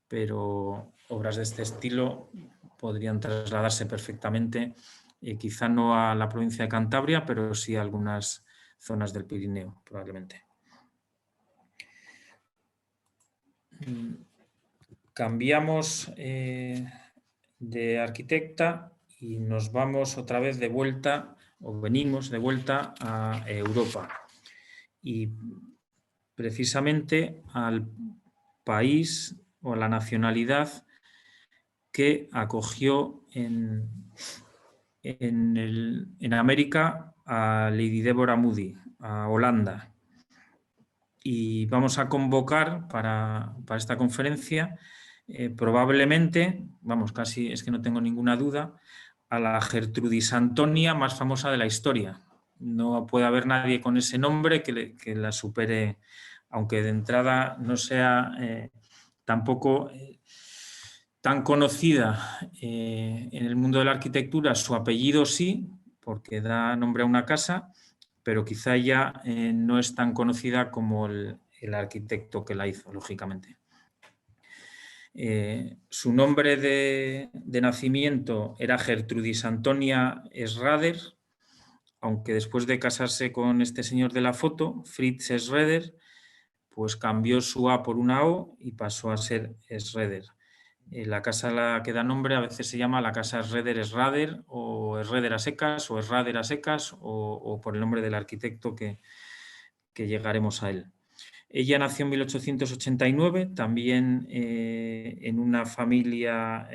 pero obras de este estilo podrían trasladarse perfectamente, quizá no a la provincia de Cantabria, pero sí a algunas zonas del Pirineo, probablemente. Cambiamos de arquitecta y nos vamos otra vez de vuelta, o venimos de vuelta a Europa. Y precisamente al país o a la nacionalidad que acogió en América a Lady Deborah Moody, a Holanda. Y vamos a convocar para esta conferencia probablemente, vamos, casi es que no tengo ninguna duda, a la Gertrudis Antonia más famosa de la historia. No puede haber nadie con ese nombre que la supere, aunque de entrada no sea tampoco tan conocida en el mundo de la arquitectura. Su apellido sí, porque da nombre a una casa, pero quizá ya no es tan conocida como el arquitecto que la hizo, lógicamente. Su nombre de nacimiento era Gertrudis Antonia Schrader, aunque después de casarse con este señor de la foto, Fritz Schroeder, pues cambió su A por una O y pasó a ser Schroeder. La casa a la que da nombre a veces se llama la casa Schroeder-Schrader o Schroeder a secas o Schrader a secas o por el nombre del arquitecto que llegaremos a él. Ella nació en 1889, también en una familia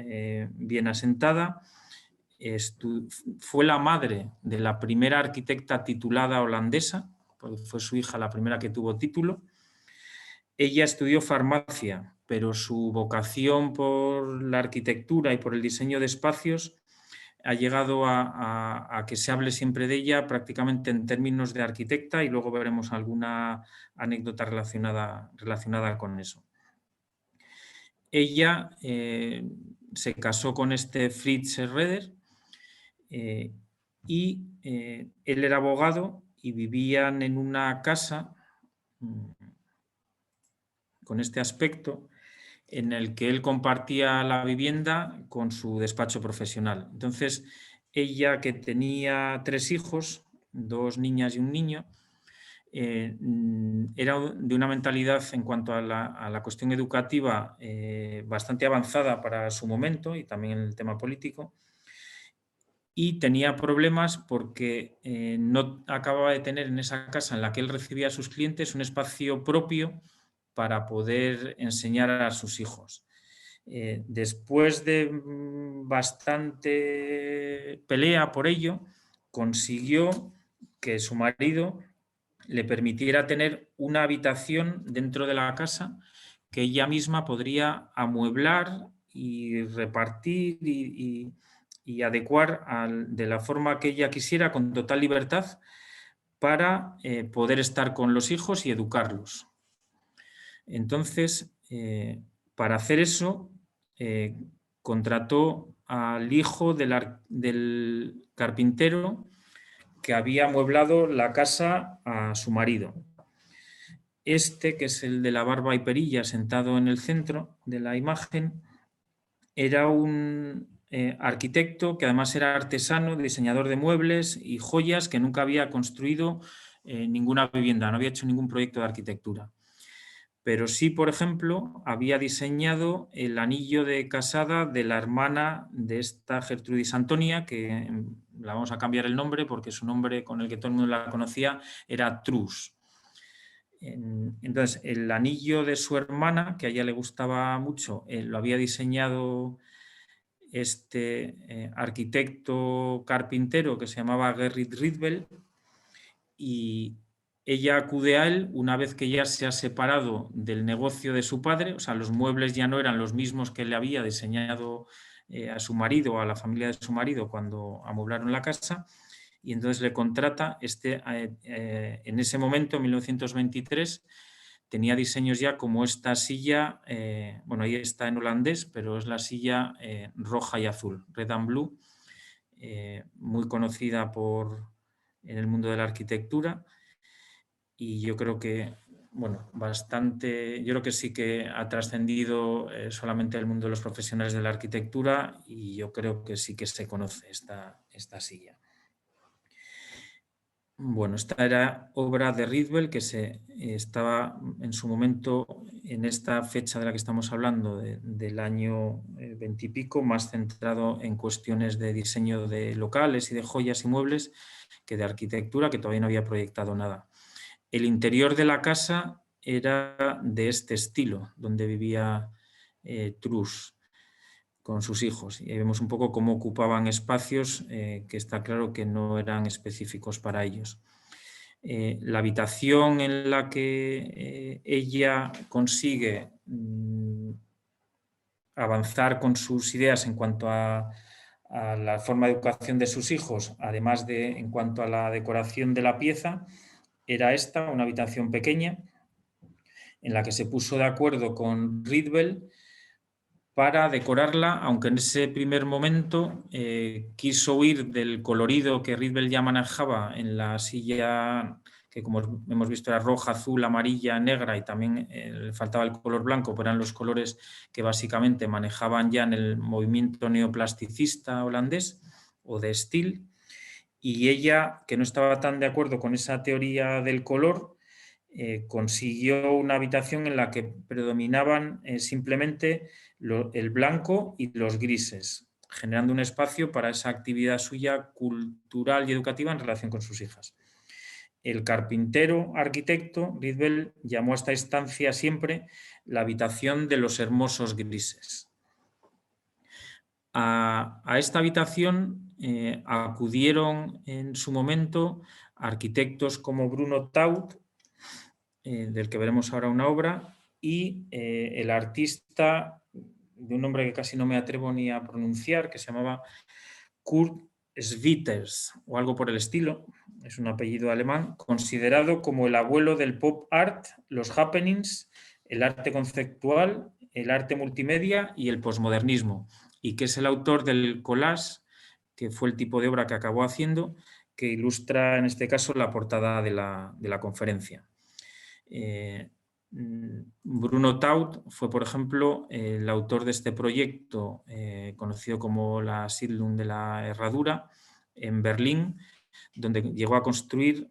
bien asentada. Fue la madre de la primera arquitecta titulada holandesa, porque fue su hija la primera que tuvo título. Ella estudió farmacia, pero su vocación por la arquitectura y por el diseño de espacios ha llegado a que se hable siempre de ella prácticamente en términos de arquitecta, y luego veremos alguna anécdota relacionada con eso. Ella se casó con este Fritz Schroeder y él era abogado y vivían en una casa con este aspecto, en el que él compartía la vivienda con su despacho profesional. Entonces, ella, que tenía 3 hijos, 2 niñas y un niño, era de una mentalidad en cuanto a la cuestión educativa bastante avanzada para su momento y también en el tema político, y tenía problemas porque no acababa de tener en esa casa en la que él recibía a sus clientes un espacio propio para poder enseñar a sus hijos. Después de bastante pelea por ello, consiguió que su marido le permitiera tener una habitación dentro de la casa que ella misma podría amueblar y repartir y adecuar de la forma que ella quisiera, con total libertad, para poder estar con los hijos y educarlos. Entonces, para hacer eso, contrató al hijo del carpintero que había amueblado la casa a su marido. Este, que es el de la barba y perilla sentado en el centro de la imagen, era un arquitecto que además era artesano, diseñador de muebles y joyas, que nunca había construido ninguna vivienda, no había hecho ningún proyecto de arquitectura. Pero sí, por ejemplo, había diseñado el anillo de casada de la hermana de esta Gertrudis Antonia, que la vamos a cambiar el nombre porque su nombre con el que todo el mundo la conocía era Trus. Entonces, el anillo de su hermana, que a ella le gustaba mucho, lo había diseñado este arquitecto carpintero que se llamaba Gerrit Rietveld, y ella acude a él una vez que ya se ha separado del negocio de su padre. O sea, los muebles ya no eran los mismos que le había diseñado a su marido o a la familia de su marido cuando amueblaron la casa, y entonces le contrata. En ese momento, en 1923, tenía diseños ya como esta silla, bueno, ahí está en holandés, pero es la silla roja y azul, Red and Blue, muy conocida en el mundo de la arquitectura, y yo creo que, bueno, yo creo que sí que ha trascendido solamente el mundo de los profesionales de la arquitectura, y yo creo que sí que se conoce esta silla. Bueno, esta era obra de Rietveld, que estaba en su momento, en esta fecha de la que estamos hablando, del año 20 y pico, más centrado en cuestiones de diseño de locales y de joyas y muebles que de arquitectura, que todavía no había proyectado nada. El interior de la casa era de este estilo, donde vivía Trus con sus hijos. Y vemos un poco cómo ocupaban espacios que está claro que no eran específicos para ellos. La habitación en la que ella consigue avanzar con sus ideas en cuanto a la forma de educación de sus hijos, además de en cuanto a la decoración de la pieza, era esta, una habitación pequeña, en la que se puso de acuerdo con Rietveld para decorarla, aunque en ese primer momento quiso huir del colorido que Rietveld ya manejaba en la silla que como hemos visto era roja, azul, amarilla, negra y también le faltaba el color blanco, pero eran los colores que básicamente manejaban ya en el movimiento neoplasticista holandés o de Stijl. Y ella, que no estaba tan de acuerdo con esa teoría del color, consiguió una habitación en la que predominaban simplemente el blanco y los grises, generando un espacio para esa actividad suya cultural y educativa en relación con sus hijas. El carpintero arquitecto Rietveld llamó a esta estancia siempre la habitación de los hermosos grises. A esta habitación acudieron en su momento arquitectos como Bruno Taut, del que veremos ahora una obra, y el artista de un nombre que casi no me atrevo ni a pronunciar, que se llamaba Kurt Schwitters o algo por el estilo, es un apellido alemán, considerado como el abuelo del pop art, los happenings, el arte conceptual, el arte multimedia y el posmodernismo, y que es el autor del collage, que fue el tipo de obra que acabó haciendo, que ilustra en este caso la portada de la conferencia. Bruno Taut fue, por ejemplo, el autor de este proyecto conocido como la Siedlung de la Herradura en Berlín, donde llegó a construir,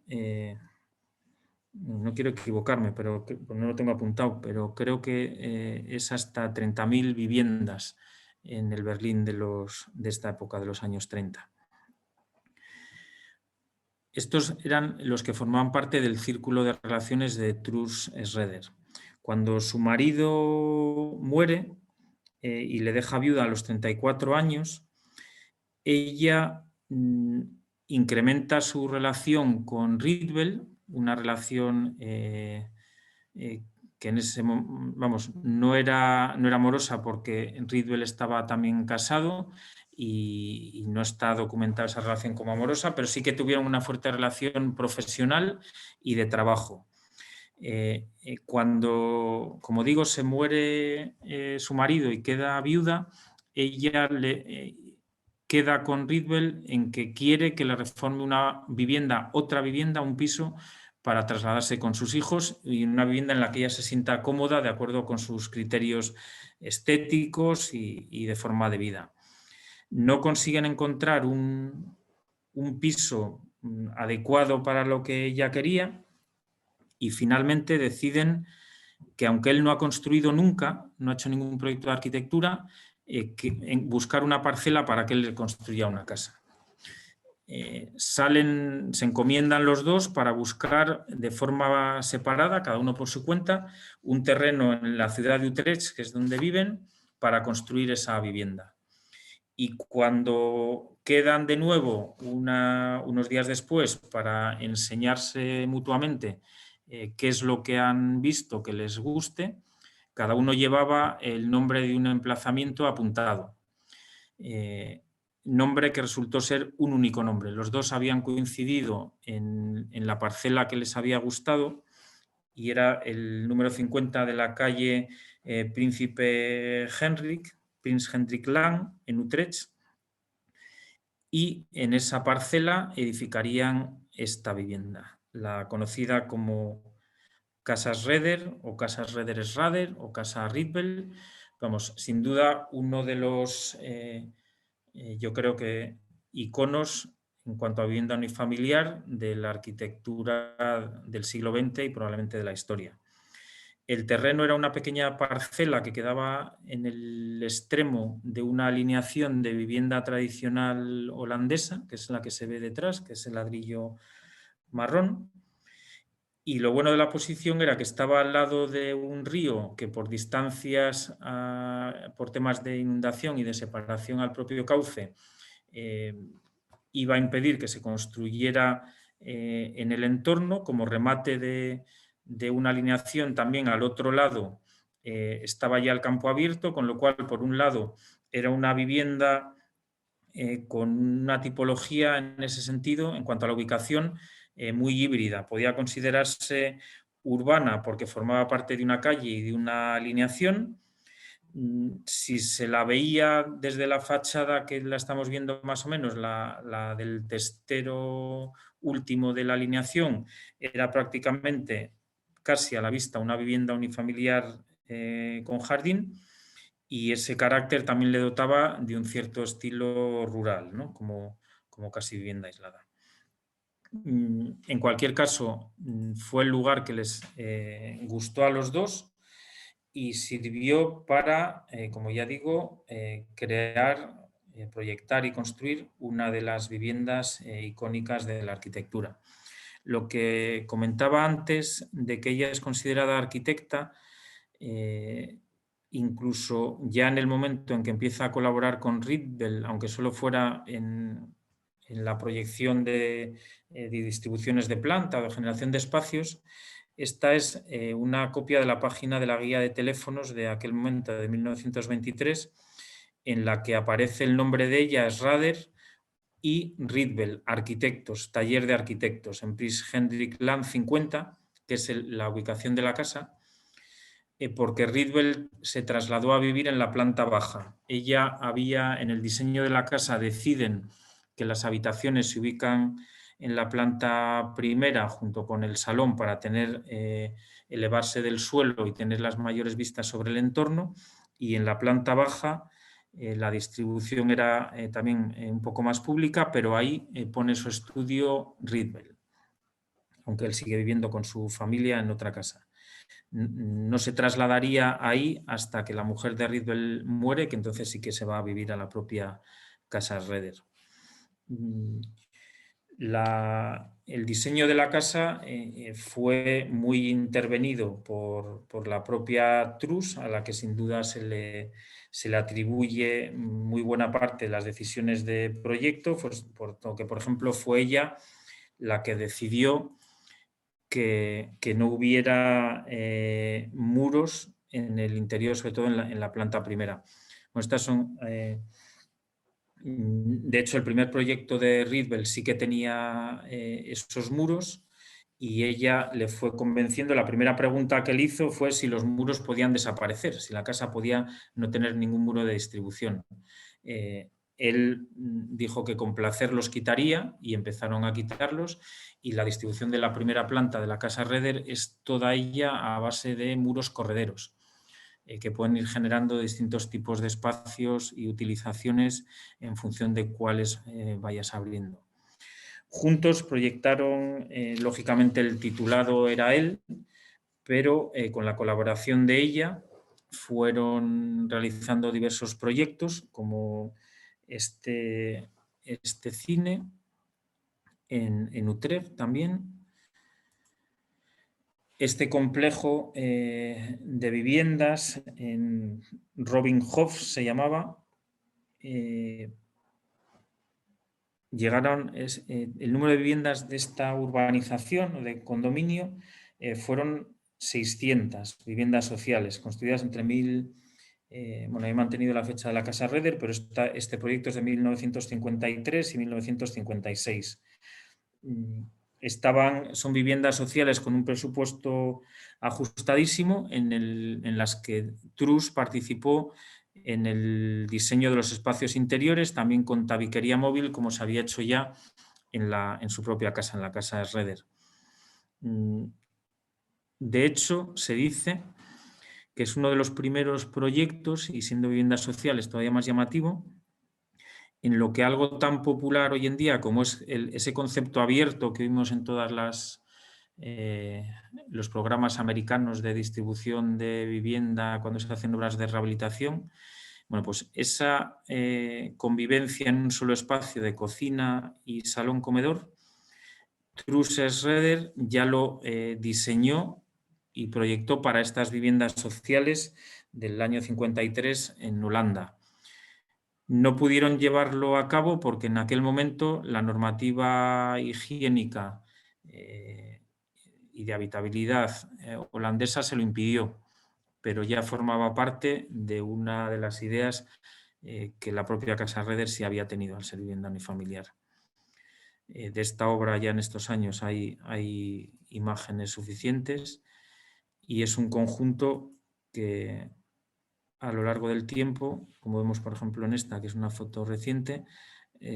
no quiero equivocarme, pero no lo tengo apuntado, pero creo que es hasta 30.000 viviendas en el Berlín de esta época, de los años 30. Estos eran los que formaban parte del círculo de relaciones de Truls Schroeder. Cuando su marido muere y le deja viuda a los 34 años, ella incrementa su relación con Rietveld, una relación que en ese momento no era amorosa porque Rietveld estaba también casado y no está documentada esa relación como amorosa, pero sí que tuvieron una fuerte relación profesional y de trabajo. Cuando, como digo, se muere su marido y queda viuda, ella queda con Rietveld en que quiere que le reforme una vivienda, otra vivienda, un piso, para trasladarse con sus hijos y una vivienda en la que ella se sienta cómoda de acuerdo con sus criterios estéticos y de forma de vida. No consiguen encontrar un piso adecuado para lo que ella quería y finalmente deciden que, aunque él no ha construido nunca, no ha hecho ningún proyecto de arquitectura, buscar una parcela para que él le construya una casa. Se encomiendan los dos para buscar de forma separada, cada uno por su cuenta, un terreno en la ciudad de Utrecht, que es donde viven, para construir esa vivienda. Y cuando quedan de nuevo unos días después para enseñarse mutuamente qué es lo que han visto que les guste, cada uno llevaba el nombre de un emplazamiento apuntado. Nombre que resultó ser un único nombre. Los dos habían coincidido en la parcela que les había gustado y era el número 50 de la calle Prince Hendrik Lang, en Utrecht, y en esa parcela edificarían esta vivienda, la conocida como Casa Schroeder o Casa Schroeder-Schrader o Casa Rietveld. Vamos, sin duda uno de los, yo creo que, iconos en cuanto a vivienda unifamiliar de la arquitectura del siglo XX y probablemente de la historia. El terreno era una pequeña parcela que quedaba en el extremo de una alineación de vivienda tradicional holandesa, que es la que se ve detrás, que es el ladrillo marrón. Y lo bueno de la posición era que estaba al lado de un río que, por distancias, por temas de inundación y de separación al propio cauce, iba a impedir que se construyera en el entorno. Como remate de una alineación también al otro lado estaba ya el campo abierto, con lo cual, por un lado, era una vivienda con una tipología en ese sentido, en cuanto a la ubicación, muy híbrida. Podía considerarse urbana porque formaba parte de una calle y de una alineación, Si se la veía desde la fachada, que la estamos viendo más o menos, la del testero último de la alineación, era prácticamente casi a la vista una vivienda unifamiliar con jardín, y ese carácter también le dotaba de un cierto estilo rural, ¿no? como casi vivienda aislada. En cualquier caso, fue el lugar que les gustó a los dos y sirvió para, como ya digo, crear, proyectar y construir una de las viviendas icónicas de la arquitectura. Lo que comentaba antes de que ella es considerada arquitecta, incluso ya en el momento en que empieza a colaborar con Rietveld, aunque solo fuera en la proyección de distribuciones de planta o de generación de espacios, esta es una copia de la página de la guía de teléfonos de aquel momento, de 1923, en la que aparece el nombre de ella, Schrader, y Rietveld, arquitectos, taller de arquitectos, en Prince Hendrik Land 50, que es la ubicación de la casa, porque Rietveld se trasladó a vivir en la planta baja. Ella había, en el diseño de la casa, deciden que las habitaciones se ubican en la planta primera junto con el salón para elevarse del suelo y tener las mayores vistas sobre el entorno, y en la planta baja la distribución era también un poco más pública, pero ahí pone su estudio Rietveld, aunque él sigue viviendo con su familia en otra casa. No se trasladaría ahí hasta que la mujer de Rietveld muere, que entonces sí que se va a vivir a la propia casa Schrader. El diseño de la casa fue muy intervenido por la propia Truss, a la que sin duda se le atribuye muy buena parte de las decisiones de proyecto, pues, porque, por ejemplo, fue ella la que decidió que no hubiera muros en el interior, sobre todo en la planta primera. Bueno, estas son... de hecho, el primer proyecto de Rietveld sí que tenía esos muros, y ella le fue convenciendo. La primera pregunta que le hizo fue si los muros podían desaparecer, si la casa podía no tener ningún muro de distribución. Él dijo que con placer los quitaría, y empezaron a quitarlos, y la distribución de la primera planta de la casa Schrader es toda ella a base de muros correderos, que pueden ir generando distintos tipos de espacios y utilizaciones en función de cuáles vayas abriendo. Juntos proyectaron, lógicamente el titulado era él, pero con la colaboración de ella fueron realizando diversos proyectos, como este cine en Utrecht también. Este complejo de viviendas en Robinhof se llamaba. El número de viviendas de esta urbanización o de condominio fueron 600 viviendas sociales construidas entre he mantenido la fecha de la casa Schrader, pero este proyecto es de 1953 y 1956. Son viviendas sociales con un presupuesto ajustadísimo, en las que Truss participó en el diseño de los espacios interiores, también con tabiquería móvil, como se había hecho ya en su propia casa, en la casa Schrader. De hecho, se dice que es uno de los primeros proyectos, y siendo viviendas sociales todavía más llamativo, en lo que algo tan popular hoy en día como es ese concepto abierto que vimos en todas los programas americanos de distribución de vivienda cuando se hacen obras de rehabilitación. Bueno, pues esa convivencia en un solo espacio de cocina y salón-comedor, Truss Schrader ya lo diseñó y proyectó para estas viviendas sociales del año 53 en Holanda. No pudieron llevarlo a cabo porque en aquel momento la normativa higiénica y de habitabilidad holandesa se lo impidió, pero ya formaba parte de una de las ideas que la propia casa Schrader sí había tenido al ser vivienda unifamiliar. De esta obra ya en estos años hay imágenes suficientes, y es un conjunto que a lo largo del tiempo, como vemos por ejemplo en esta, que es una foto reciente,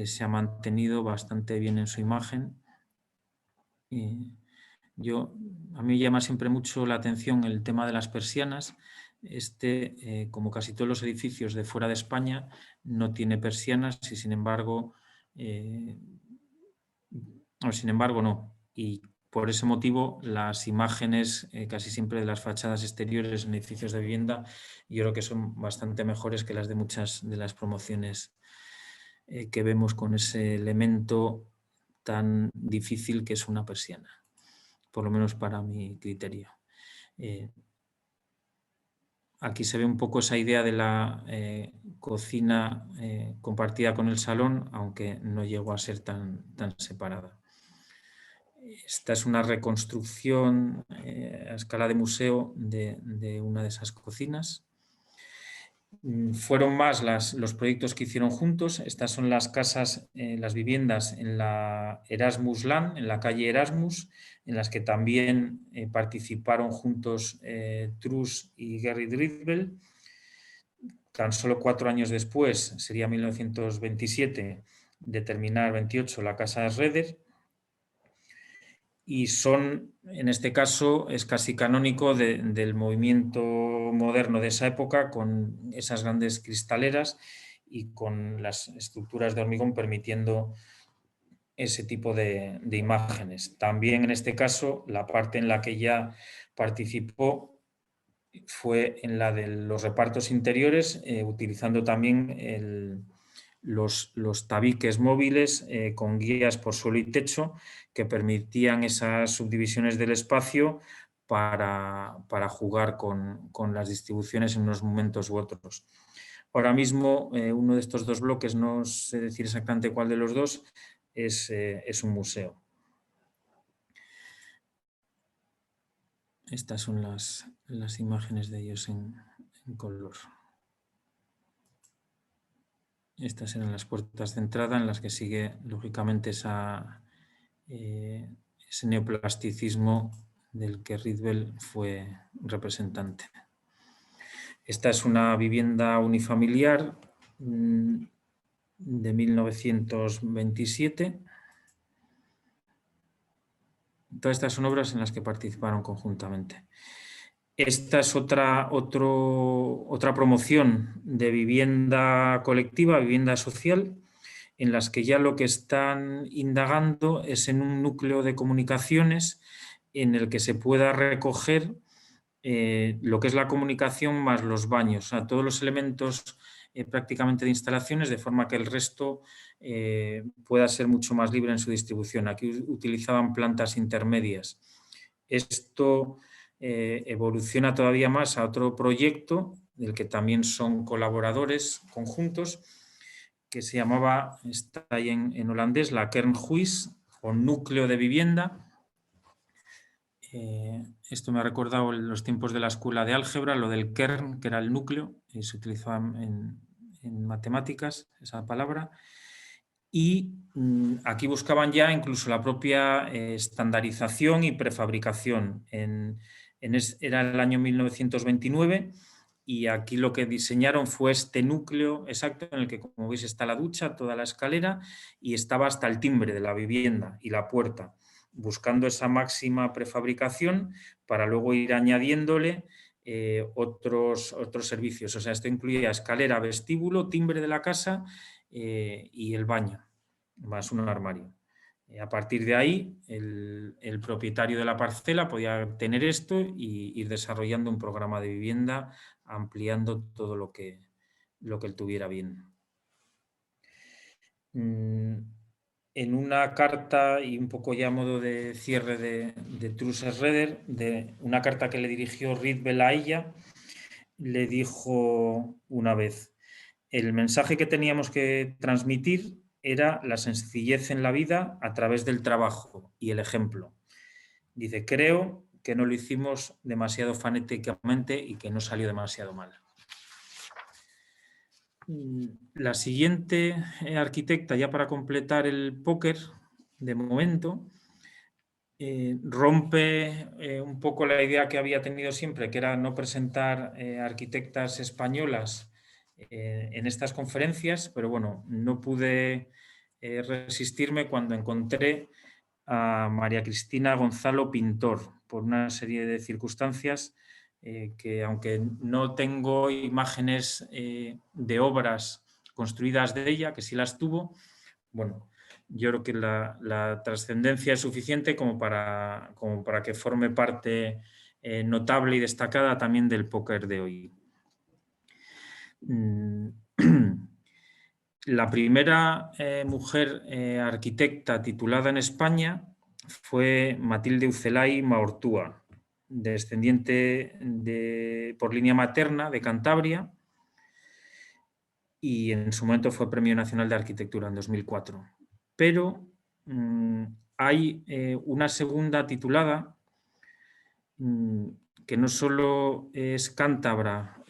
se ha mantenido bastante bien en su imagen. Y a mí llama siempre mucho la atención el tema de las persianas. Como casi todos los edificios de fuera de España, no tiene persianas y sin embargo no. Y por ese motivo las imágenes casi siempre de las fachadas exteriores en edificios de vivienda yo creo que son bastante mejores que las de muchas de las promociones que vemos con ese elemento tan difícil que es una persiana, por lo menos para mi criterio. Aquí se ve un poco esa idea de la cocina compartida con el salón, aunque no llegó a ser tan separada. Esta es una reconstrucción a escala de museo de una de esas cocinas. Fueron más los proyectos que hicieron juntos. Estas son las casas, las viviendas en la Erasmus-Land, en la calle Erasmus, en las que también participaron juntos Truss y Gerrit Rietveld. Tan solo 4 años después, sería 1927, de terminar 28, la casa Schroeder. Y son, en este caso, es casi canónico del movimiento moderno de esa época, con esas grandes cristaleras y con las estructuras de hormigón permitiendo ese tipo de imágenes. También en este caso, la parte en la que ya participó fue en la de los repartos interiores, utilizando también los tabiques móviles con guías por suelo y techo que permitían esas subdivisiones del espacio para jugar con las distribuciones en unos momentos u otros. Ahora mismo uno de estos dos bloques, no sé decir exactamente cuál de los dos, es un museo. Estas son las imágenes de ellos en color. Estas eran las puertas de entrada en las que sigue, lógicamente, ese neoplasticismo del que Rietveld fue representante. Esta es una vivienda unifamiliar de 1927. Todas estas son obras en las que participaron conjuntamente. Esta es otra promoción de vivienda colectiva, vivienda social, en las que ya lo que están indagando es en un núcleo de comunicaciones en el que se pueda recoger lo que es la comunicación más los baños, o sea, todos los elementos prácticamente de instalaciones, de forma que el resto pueda ser mucho más libre en su distribución. Aquí utilizaban plantas intermedias. Esto evoluciona todavía más a otro proyecto, del que también son colaboradores conjuntos, que se llamaba, está ahí en holandés, la Kernhuis, o núcleo de vivienda. Esto me ha recordado en los tiempos de la escuela de álgebra, lo del kern, que era el núcleo, y se utilizaba en matemáticas esa palabra. Y aquí buscaban ya incluso la propia estandarización y prefabricación. Era el año 1929 y aquí lo que diseñaron fue este núcleo exacto en el que, como veis, está la ducha, toda la escalera y estaba hasta el timbre de la vivienda y la puerta, buscando esa máxima prefabricación para luego ir añadiéndole otros servicios. O sea, esto incluía escalera, vestíbulo, timbre de la casa y el baño, más un armario. A partir de ahí, el propietario de la parcela podía tener esto y ir desarrollando un programa de vivienda, ampliando todo lo que él tuviera bien. En una carta, y un poco ya a modo de cierre de Truss Schroeder, de una carta que le dirigió Rietveld a ella, le dijo una vez: el mensaje que teníamos que transmitir era la sencillez en la vida a través del trabajo y el ejemplo. Dice, creo que no lo hicimos demasiado fanáticamente y que no salió demasiado mal. La siguiente arquitecta, ya para completar el póker, de momento, rompe un poco la idea que había tenido siempre, que era no presentar arquitectas españolas en estas conferencias, pero bueno, no pude resistirme cuando encontré a María Cristina Gonzalo Pintor, por una serie de circunstancias que, aunque no tengo imágenes de obras construidas de ella, que sí las tuvo, bueno, yo creo que la trascendencia es suficiente como para que forme parte notable y destacada también del póker de hoy. La primera mujer arquitecta titulada en España fue Matilde Ucelay Maortúa, descendiente por línea materna de Cantabria, y en su momento fue Premio Nacional de Arquitectura en 2004. Pero hay una segunda titulada que no solo es cántabra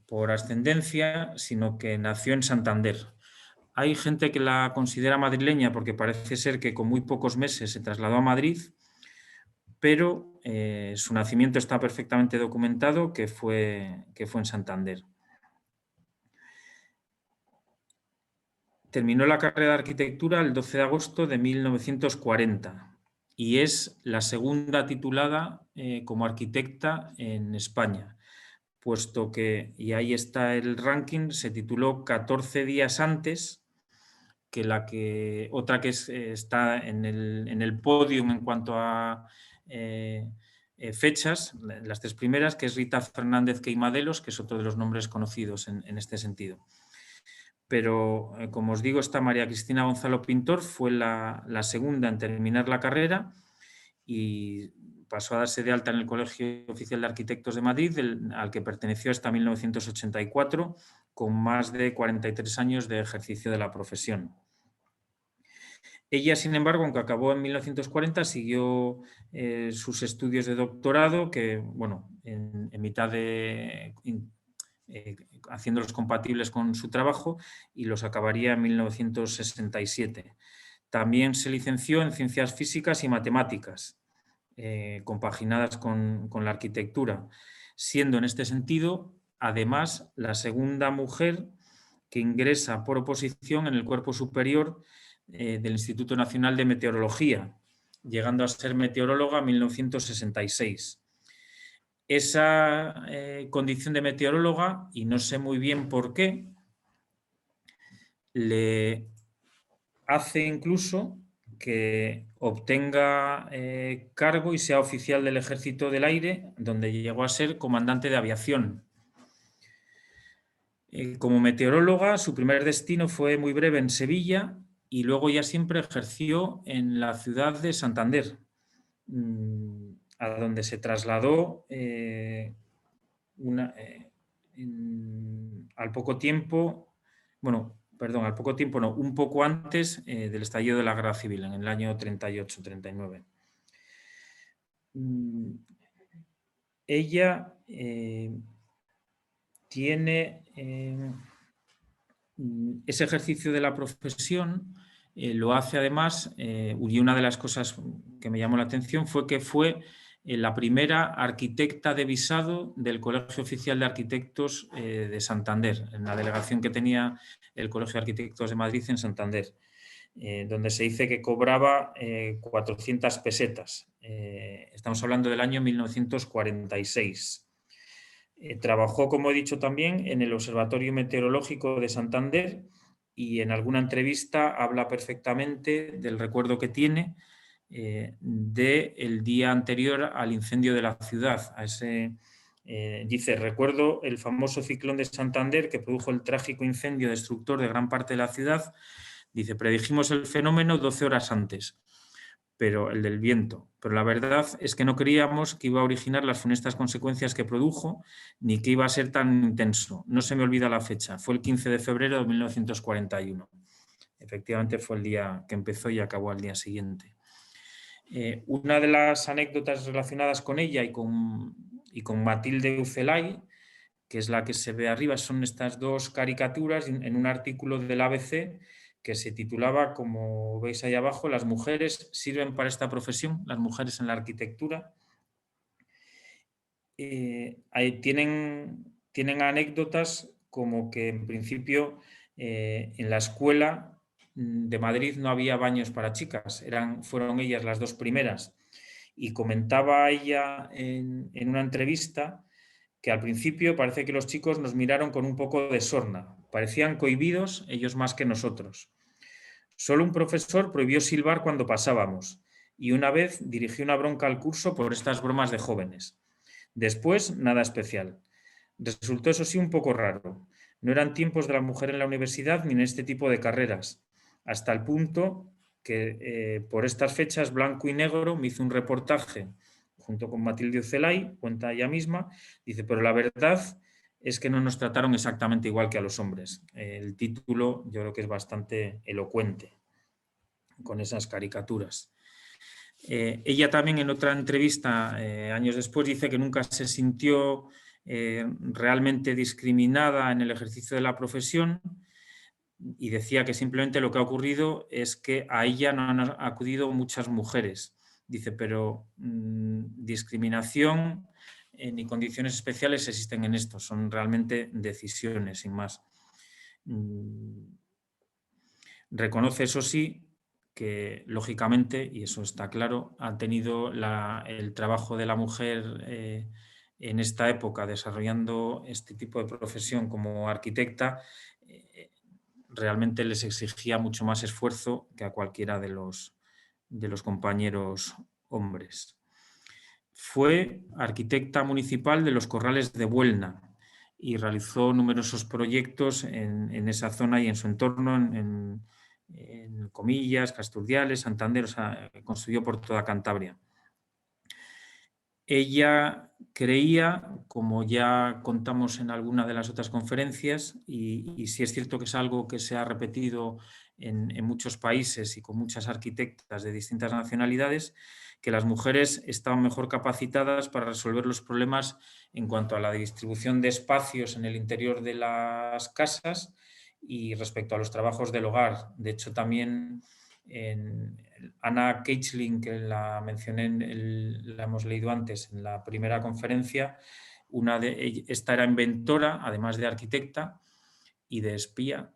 por ascendencia, sino que nació en Santander. Hay gente que la considera madrileña porque parece ser que con muy pocos meses se trasladó a Madrid, pero su nacimiento está perfectamente documentado que fue en Santander. Terminó la carrera de arquitectura el 12 de agosto de 1940 y es la segunda titulada como arquitecta en España, puesto que, y ahí está el ranking, se tituló 14 días antes que otra que está en el podium en cuanto a fechas, las tres primeras, que es Rita Fernández Queimadelos, que es otro de los nombres conocidos en este sentido. Pero, como os digo, esta María Cristina Gonzalo Pintor fue la segunda en terminar la carrera y pasó a darse de alta en el Colegio Oficial de Arquitectos de Madrid, al que perteneció hasta 1984, con más de 43 años de ejercicio de la profesión. Ella, sin embargo, aunque acabó en 1940, siguió sus estudios de doctorado, que, bueno, en mitad de... haciéndolos compatibles con su trabajo, y los acabaría en 1967. También se licenció en Ciencias Físicas y Matemáticas, compaginadas con la arquitectura, siendo en este sentido, además, la segunda mujer que ingresa por oposición en el cuerpo superior del Instituto Nacional de Meteorología, llegando a ser meteoróloga en 1966. Esa condición de meteoróloga, y no sé muy bien por qué, le hace incluso que obtenga cargo y sea oficial del Ejército del Aire, donde llegó a ser comandante de aviación. Como meteoróloga, su primer destino fue muy breve en Sevilla y luego ya siempre ejerció en la ciudad de Santander, a donde se trasladó al poco tiempo, un poco antes del estallido de la Guerra Civil, en el año 38-39. Ella tiene ese ejercicio de la profesión, lo hace además, y una de las cosas que me llamó la atención fue que fue la primera arquitecta de visado del Colegio Oficial de Arquitectos de Santander, en la delegación que tenía el Colegio de Arquitectos de Madrid en Santander, donde se dice que cobraba 400 pesetas. Estamos hablando del año 1946. Trabajó, como he dicho también, en el Observatorio Meteorológico de Santander y en alguna entrevista habla perfectamente del recuerdo que tiene del día anterior al incendio de la ciudad. Dice, recuerdo el famoso ciclón de Santander que produjo el trágico incendio destructor de gran parte de la ciudad. Dice, predijimos el fenómeno 12 horas antes, pero el del viento. Pero la verdad es que no creíamos que iba a originar las funestas consecuencias que produjo, ni que iba a ser tan intenso. No se me olvida la fecha, fue el 15 de febrero de 1941. Efectivamente fue el día que empezó y acabó al día siguiente. Una de las anécdotas relacionadas con ella y con Matilde Ucelay, que es la que se ve arriba, son estas dos caricaturas en un artículo del ABC que se titulaba, como veis ahí abajo, ¿Las mujeres sirven para esta profesión? Las mujeres en la arquitectura. Tienen anécdotas como que en principio en la escuela de Madrid no había baños para chicas, fueron ellas las 2 primeras. Y comentaba ella en una entrevista que al principio parece que los chicos nos miraron con un poco de sorna, parecían cohibidos ellos más que nosotros. Solo un profesor prohibió silbar cuando pasábamos y una vez dirigió una bronca al curso por estas bromas de jóvenes. Después, nada especial. Resultó, eso sí, un poco raro. No eran tiempos de la mujer en la universidad ni en este tipo de carreras, hasta el punto que por estas fechas Blanco y Negro me hizo un reportaje junto con Matilde Ucelay, cuenta ella misma, dice, pero la verdad es que no nos trataron exactamente igual que a los hombres. El título yo creo que es bastante elocuente con esas caricaturas. Ella también en otra entrevista, años después, dice que nunca se sintió realmente discriminada en el ejercicio de la profesión y decía que simplemente lo que ha ocurrido es que a ella no han acudido muchas mujeres. Dice, pero discriminación ni condiciones especiales existen en esto, son realmente decisiones, sin más. Reconoce, eso sí, que lógicamente, y eso está claro, ha tenido el trabajo de la mujer en esta época desarrollando este tipo de profesión como arquitecta, realmente les exigía mucho más esfuerzo que a cualquiera de los compañeros hombres. Fue arquitecta municipal de los Corrales de Buelna y realizó numerosos proyectos en esa zona y en su entorno, en Comillas, Casturdiales, Santander, o sea, construyó por toda Cantabria. Ella creía, como ya contamos en alguna de las otras conferencias, y sí es cierto que es algo que se ha repetido en muchos países y con muchas arquitectas de distintas nacionalidades, que las mujeres estaban mejor capacitadas para resolver los problemas en cuanto a la distribución de espacios en el interior de las casas y respecto a los trabajos del hogar. De hecho, también Anna Keitchling, que la mencioné, la hemos leído antes en la primera conferencia, esta era inventora, además de arquitecta y de espía.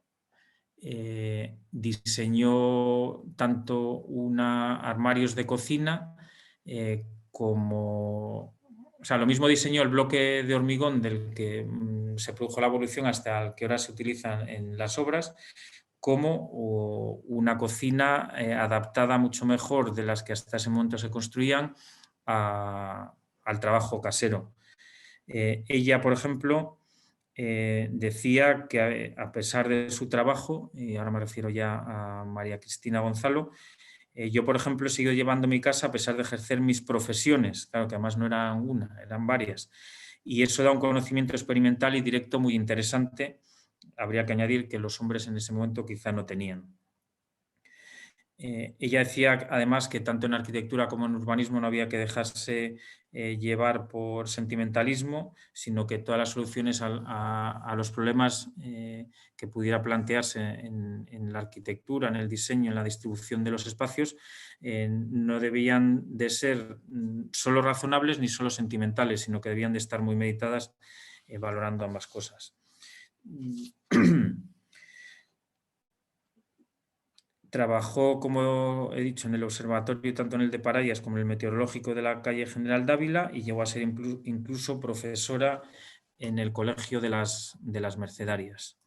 Diseñó tanto armarios de cocina como... O sea, lo mismo diseñó el bloque de hormigón del que se produjo la evolución hasta el que ahora se utiliza en las obras, como una cocina adaptada mucho mejor de las que hasta ese momento se construían al trabajo casero. Ella, por ejemplo, decía que a pesar de su trabajo, y ahora me refiero ya a María Cristina Gonzalo, yo, por ejemplo, he seguido llevando mi casa a pesar de ejercer mis profesiones, claro que además no eran una, eran varias, y eso da un conocimiento experimental y directo muy interesante. Habría que añadir que los hombres en ese momento quizá no tenían. Ella decía además que tanto en arquitectura como en urbanismo no había que dejarse llevar por sentimentalismo, sino que todas las soluciones a los problemas que pudiera plantearse en la arquitectura, en el diseño, en la distribución de los espacios, no debían de ser solo razonables ni solo sentimentales, sino que debían de estar muy meditadas, valorando ambas cosas. Trabajó, como he dicho, en el observatorio, tanto en el de Parayas como en el meteorológico de la calle General Dávila, y llegó a ser incluso profesora en el Colegio de las Mercedarias.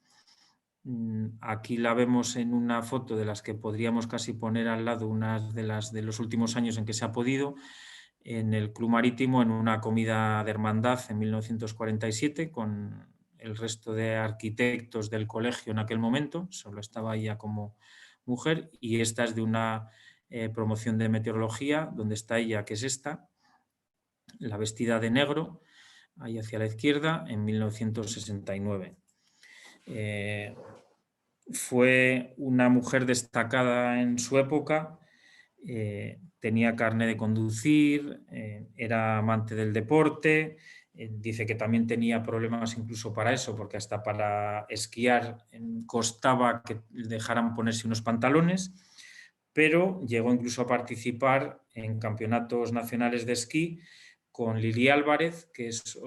Aquí la vemos en una foto de las que podríamos casi poner al lado, unas de los últimos años en que se ha podido, en el Club Marítimo, en una comida de hermandad en 1947, con el resto de arquitectos del colegio en aquel momento, solo estaba ella como mujer, y esta es de una promoción de meteorología, donde está ella, que es esta, la vestida de negro, ahí hacia la izquierda, en 1969. Fue una mujer destacada en su época, tenía carné de conducir, era amante del deporte, Dice que también tenía problemas incluso para eso, porque hasta para esquiar costaba que le dejaran ponerse unos pantalones, pero llegó incluso a participar en campeonatos nacionales de esquí con Lili Álvarez, que es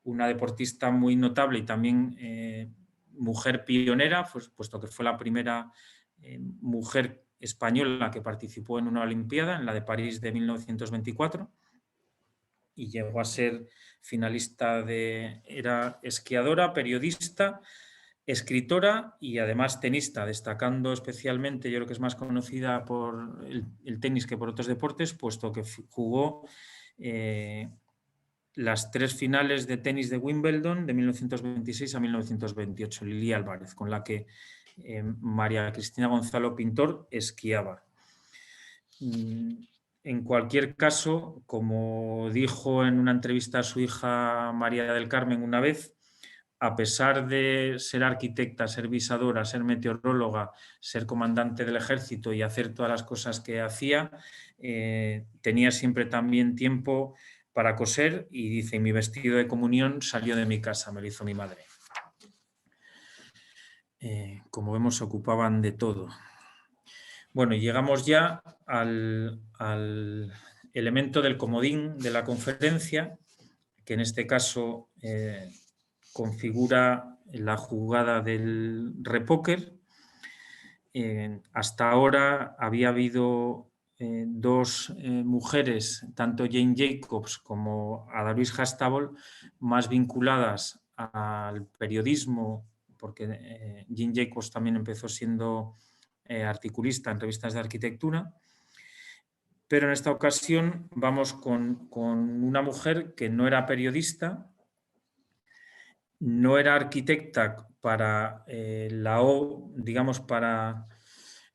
una deportista muy notable y también mujer pionera, pues, puesto que fue la primera mujer española que participó en una Olimpiada, en la de París de 1924, y llegó a ser finalista era esquiadora, periodista, escritora y además tenista, destacando especialmente, yo creo que es más conocida por el tenis que por otros deportes, puesto que jugó las 3 finales de tenis de Wimbledon de 1926 a 1928, Lili Álvarez, con la que María Cristina Gonzalo Pintor esquiaba. En cualquier caso, como dijo en una entrevista a su hija María del Carmen una vez, a pesar de ser arquitecta, ser visadora, ser meteoróloga, ser comandante del ejército y hacer todas las cosas que hacía, tenía siempre también tiempo para coser y dice, mi vestido de comunión salió de mi casa, me lo hizo mi madre. Como vemos, se ocupaban de todo. Bueno, y llegamos ya al elemento del comodín de la conferencia, que en este caso configura la jugada del repóquer. Hasta ahora había habido 2 mujeres, tanto Jane Jacobs como Ada Louise Huxtable, más vinculadas al periodismo, porque Jane Jacobs también empezó siendo articulista en revistas de arquitectura, pero en esta ocasión vamos con una mujer que no era periodista, no era arquitecta para digamos, para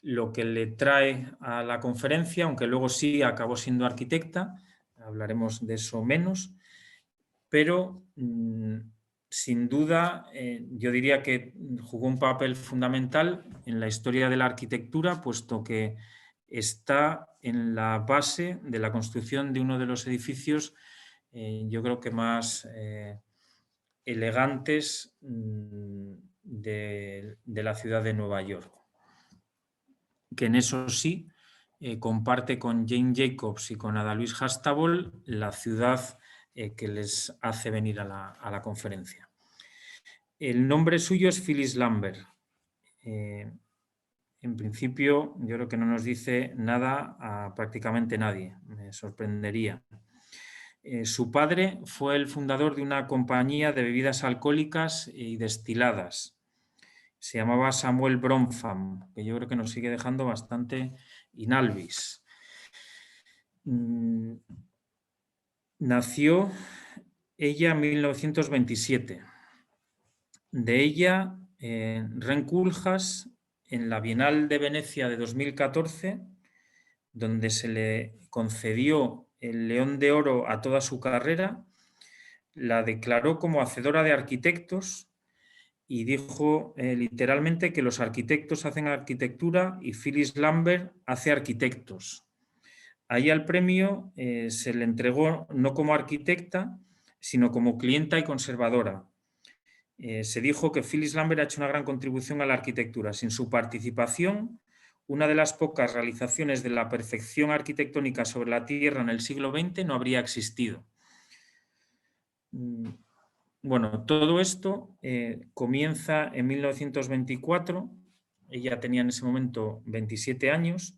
lo que le trae a la conferencia, aunque luego sí acabó siendo arquitecta, hablaremos de eso menos, pero sin duda yo diría que jugó un papel fundamental en la historia de la arquitectura, puesto que está en la base de la construcción de uno de los edificios, yo creo que más elegantes de la ciudad de Nueva York, que en eso sí comparte con Jane Jacobs y con Ada Louise Huxtable la ciudad que les hace venir a la conferencia. El nombre suyo es Phyllis Lambert. En principio, yo creo que no nos dice nada a prácticamente nadie, me sorprendería. Su padre fue el fundador de una compañía de bebidas alcohólicas y destiladas. Se llamaba Samuel Bronfman, que yo creo que nos sigue dejando bastante inalvis. Nació ella en 1927. De ella, Ren Koolhaas, en la Bienal de Venecia de 2014, donde se le concedió el León de Oro a toda su carrera, la declaró como hacedora de arquitectos y dijo literalmente que los arquitectos hacen arquitectura y Phyllis Lambert hace arquitectos. Ahí al premio se le entregó no como arquitecta, sino como clienta y conservadora. Se dijo que Phyllis Lambert ha hecho una gran contribución a la arquitectura. Sin su participación, una de las pocas realizaciones de la perfección arquitectónica sobre la Tierra en el siglo XX no habría existido. Bueno, todo esto comienza en 1924, ella tenía en ese momento 27 años,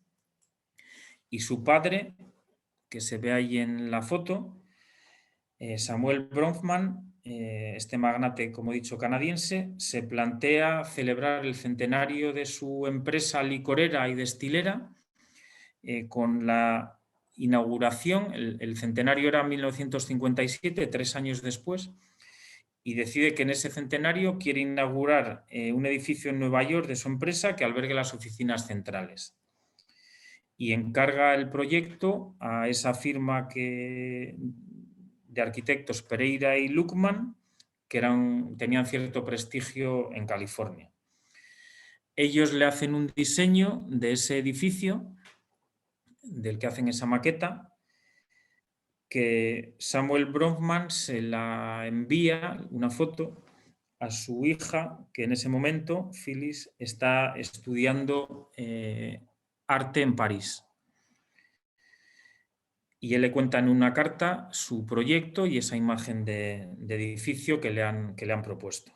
y su padre, que se ve ahí en la foto, Samuel Bronfman, este magnate, como he dicho, canadiense, se plantea celebrar el centenario de su empresa licorera y destilera con la inauguración, el centenario era en 1957, 3 años después, y decide que en ese centenario quiere inaugurar un edificio en Nueva York de su empresa que albergue las oficinas centrales. Y encarga el proyecto a esa firma de arquitectos Pereira y Luckman, que tenían cierto prestigio en California. Ellos le hacen un diseño de ese edificio, del que hacen esa maqueta, que Samuel Bronfman se la envía, una foto, a su hija, que en ese momento, Phyllis, está estudiando arte en París. Y él le cuenta en una carta su proyecto y esa imagen de edificio que le han propuesto.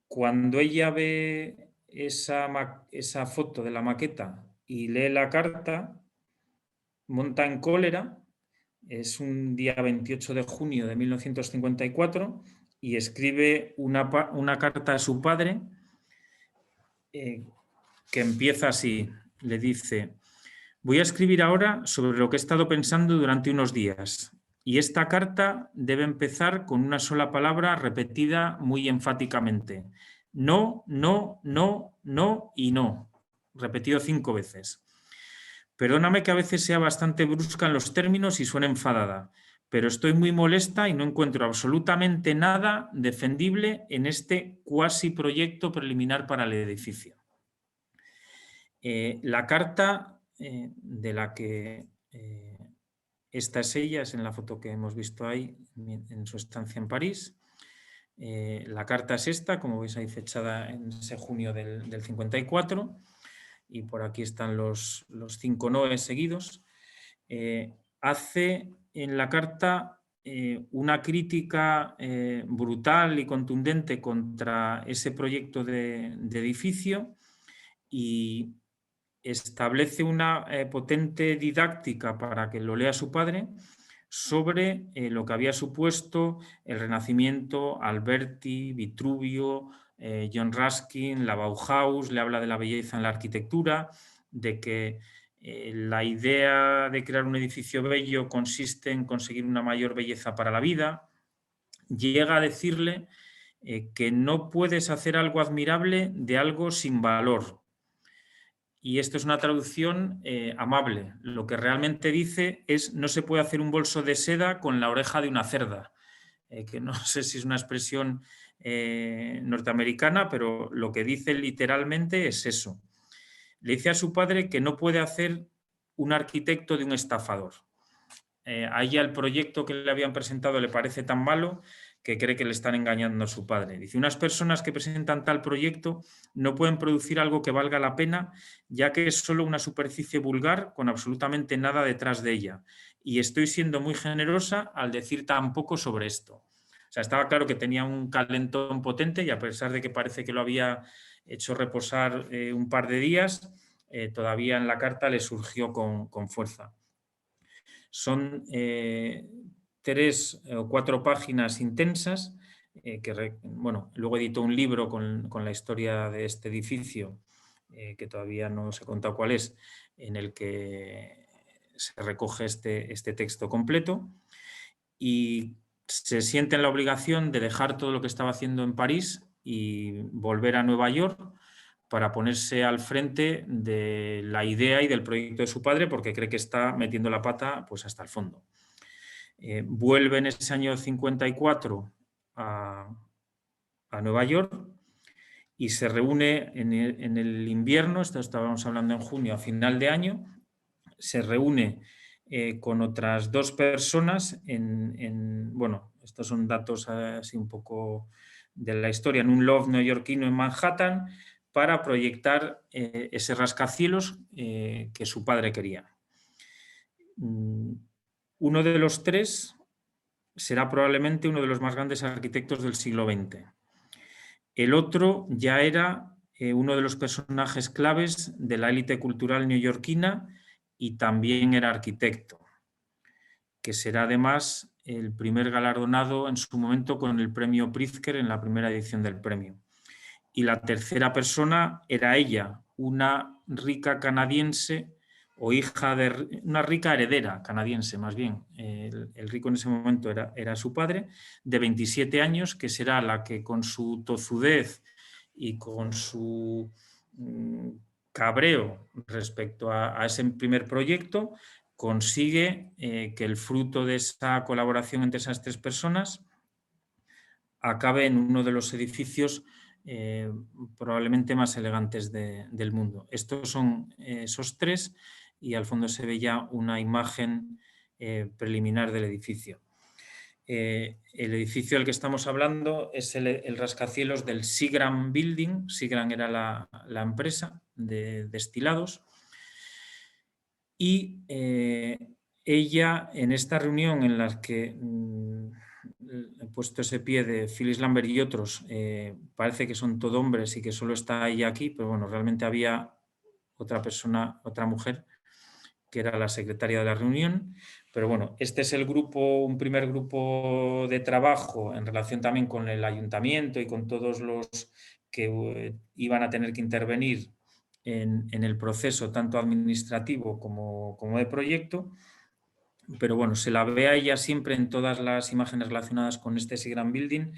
Cuando ella ve esa foto de la maqueta y lee la carta, monta en cólera. Es un día 28 de junio de 1954 y escribe una carta a su padre que empieza así. Le dice: voy a escribir ahora sobre lo que he estado pensando durante unos días y esta carta debe empezar con una sola palabra repetida muy enfáticamente. No, no, no, no y no. Repetido 5 veces. Perdóname que a veces sea bastante brusca en los términos y suene enfadada, pero estoy muy molesta y no encuentro absolutamente nada defendible en este cuasi proyecto preliminar para el edificio. La carta de la que esta es ella, es en la foto que hemos visto ahí en su estancia en París. La carta es esta, como veis ahí fechada en ese junio del 54. Y por aquí están los 5 noes seguidos. Hace en la carta una crítica brutal y contundente contra ese proyecto de edificio y establece una potente didáctica para que lo lea su padre sobre lo que había supuesto el Renacimiento, Alberti, Vitruvio, John Ruskin, la Bauhaus. Le habla de la belleza en la arquitectura, de que la idea de crear un edificio bello consiste en conseguir una mayor belleza para la vida. Llega a decirle que no puedes hacer algo admirable de algo sin valor. Y esto es una traducción amable. Lo que realmente dice es: no se puede hacer un bolso de seda con la oreja de una cerda. Que no sé si es una expresión norteamericana, pero lo que dice literalmente es eso. Le dice a su padre que no puede hacer un arquitecto de un estafador. A ella el proyecto que le habían presentado le parece tan malo que cree que le están engañando a su padre. Dice: unas personas que presentan tal proyecto no pueden producir algo que valga la pena, ya que es solo una superficie vulgar con absolutamente nada detrás de ella. Y estoy siendo muy generosa al decir tan poco sobre esto. O sea, estaba claro que tenía un calentón potente y a pesar de que parece que lo había hecho reposar un par de días, todavía en la carta le surgió con fuerza. Son 3 o 4 páginas intensas bueno, luego editó un libro con la historia de este edificio, que todavía no os he contado cuál es, en el que se recoge este texto completo, y se siente en la obligación de dejar todo lo que estaba haciendo en París y volver a Nueva York para ponerse al frente de la idea y del proyecto de su padre, porque cree que está metiendo la pata pues hasta el fondo. Vuelve en ese año 54 a Nueva York y se reúne en el invierno, esto estábamos hablando en junio, a final de año, se reúne con otras 2 personas bueno, estos son datos así un poco de la historia, en un loft neoyorquino en Manhattan, para proyectar ese rascacielos que su padre quería. Uno de los 3 será probablemente uno de los más grandes arquitectos del siglo XX. El otro ya era uno de los personajes claves de la élite cultural neoyorquina y también era arquitecto, que será además el primer galardonado en su momento con el premio Pritzker en la primera edición del premio. Y la tercera persona era ella, una rica canadiense o hija de una rica heredera canadiense, más bien. El rico en ese momento era su padre, de 27 años, que será la que con su tozudez y con su cabreo respecto a ese primer proyecto consigue que el fruto de esa colaboración entre esas 3 personas acabe en uno de los edificios probablemente más elegantes del mundo. Estos son esos 3 y al fondo se ve ya una imagen preliminar del edificio. El edificio del que estamos hablando es el rascacielos del Seagram Building. Seagram era la empresa de destilados. Y ella, en esta reunión en la que he puesto ese pie de Phyllis Lambert y otros, parece que son todo hombres y que solo está ella aquí, pero bueno, realmente había otra persona, otra mujer, que era la secretaria de la reunión. Pero bueno, este es el grupo, un primer grupo de trabajo en relación también con el ayuntamiento y con todos los que iban a tener que intervenir en el proceso tanto administrativo como de proyecto. Pero bueno, se la ve a ella siempre en todas las imágenes relacionadas con este Seagram Building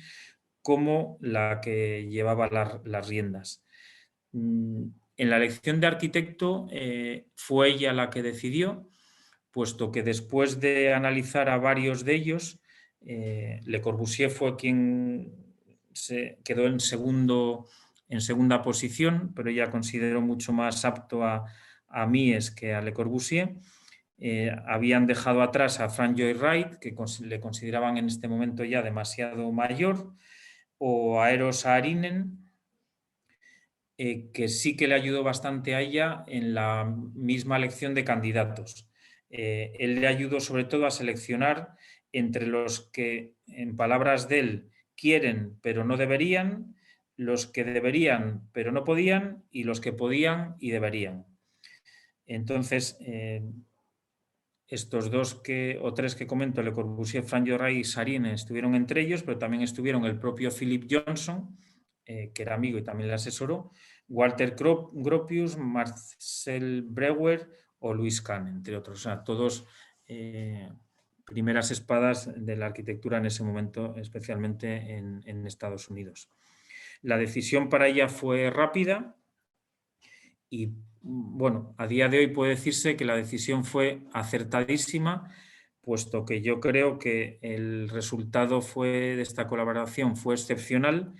como la que llevaba las riendas. En la elección de arquitecto fue ella la que decidió, puesto que después de analizar a varios de ellos, Le Corbusier fue quien se quedó en segunda posición, pero ella consideró mucho más apto a Mies que a Le Corbusier. Habían dejado atrás a Frank Lloyd Wright, que le consideraban en este momento ya demasiado mayor, o a Eero Saarinen, que sí que le ayudó bastante a ella en la misma elección de candidatos. Él le ayudó sobre todo a seleccionar entre los que, en palabras de él, quieren pero no deberían, los que deberían pero no podían y los que podían y deberían. Entonces, estos dos o tres que comento, Le Corbusier, Frank Lloyd Wright y Saarinen, estuvieron entre ellos, pero también estuvieron el propio Philip Johnson, que era amigo y también le asesoró, Walter Gropius, Marcel Breuer o Louis Kahn, entre otros. O sea, todos primeras espadas de la arquitectura en ese momento, especialmente en Estados Unidos. La decisión para ella fue rápida y, bueno, a día de hoy puede decirse que la decisión fue acertadísima, puesto que yo creo que el resultado de esta colaboración fue excepcional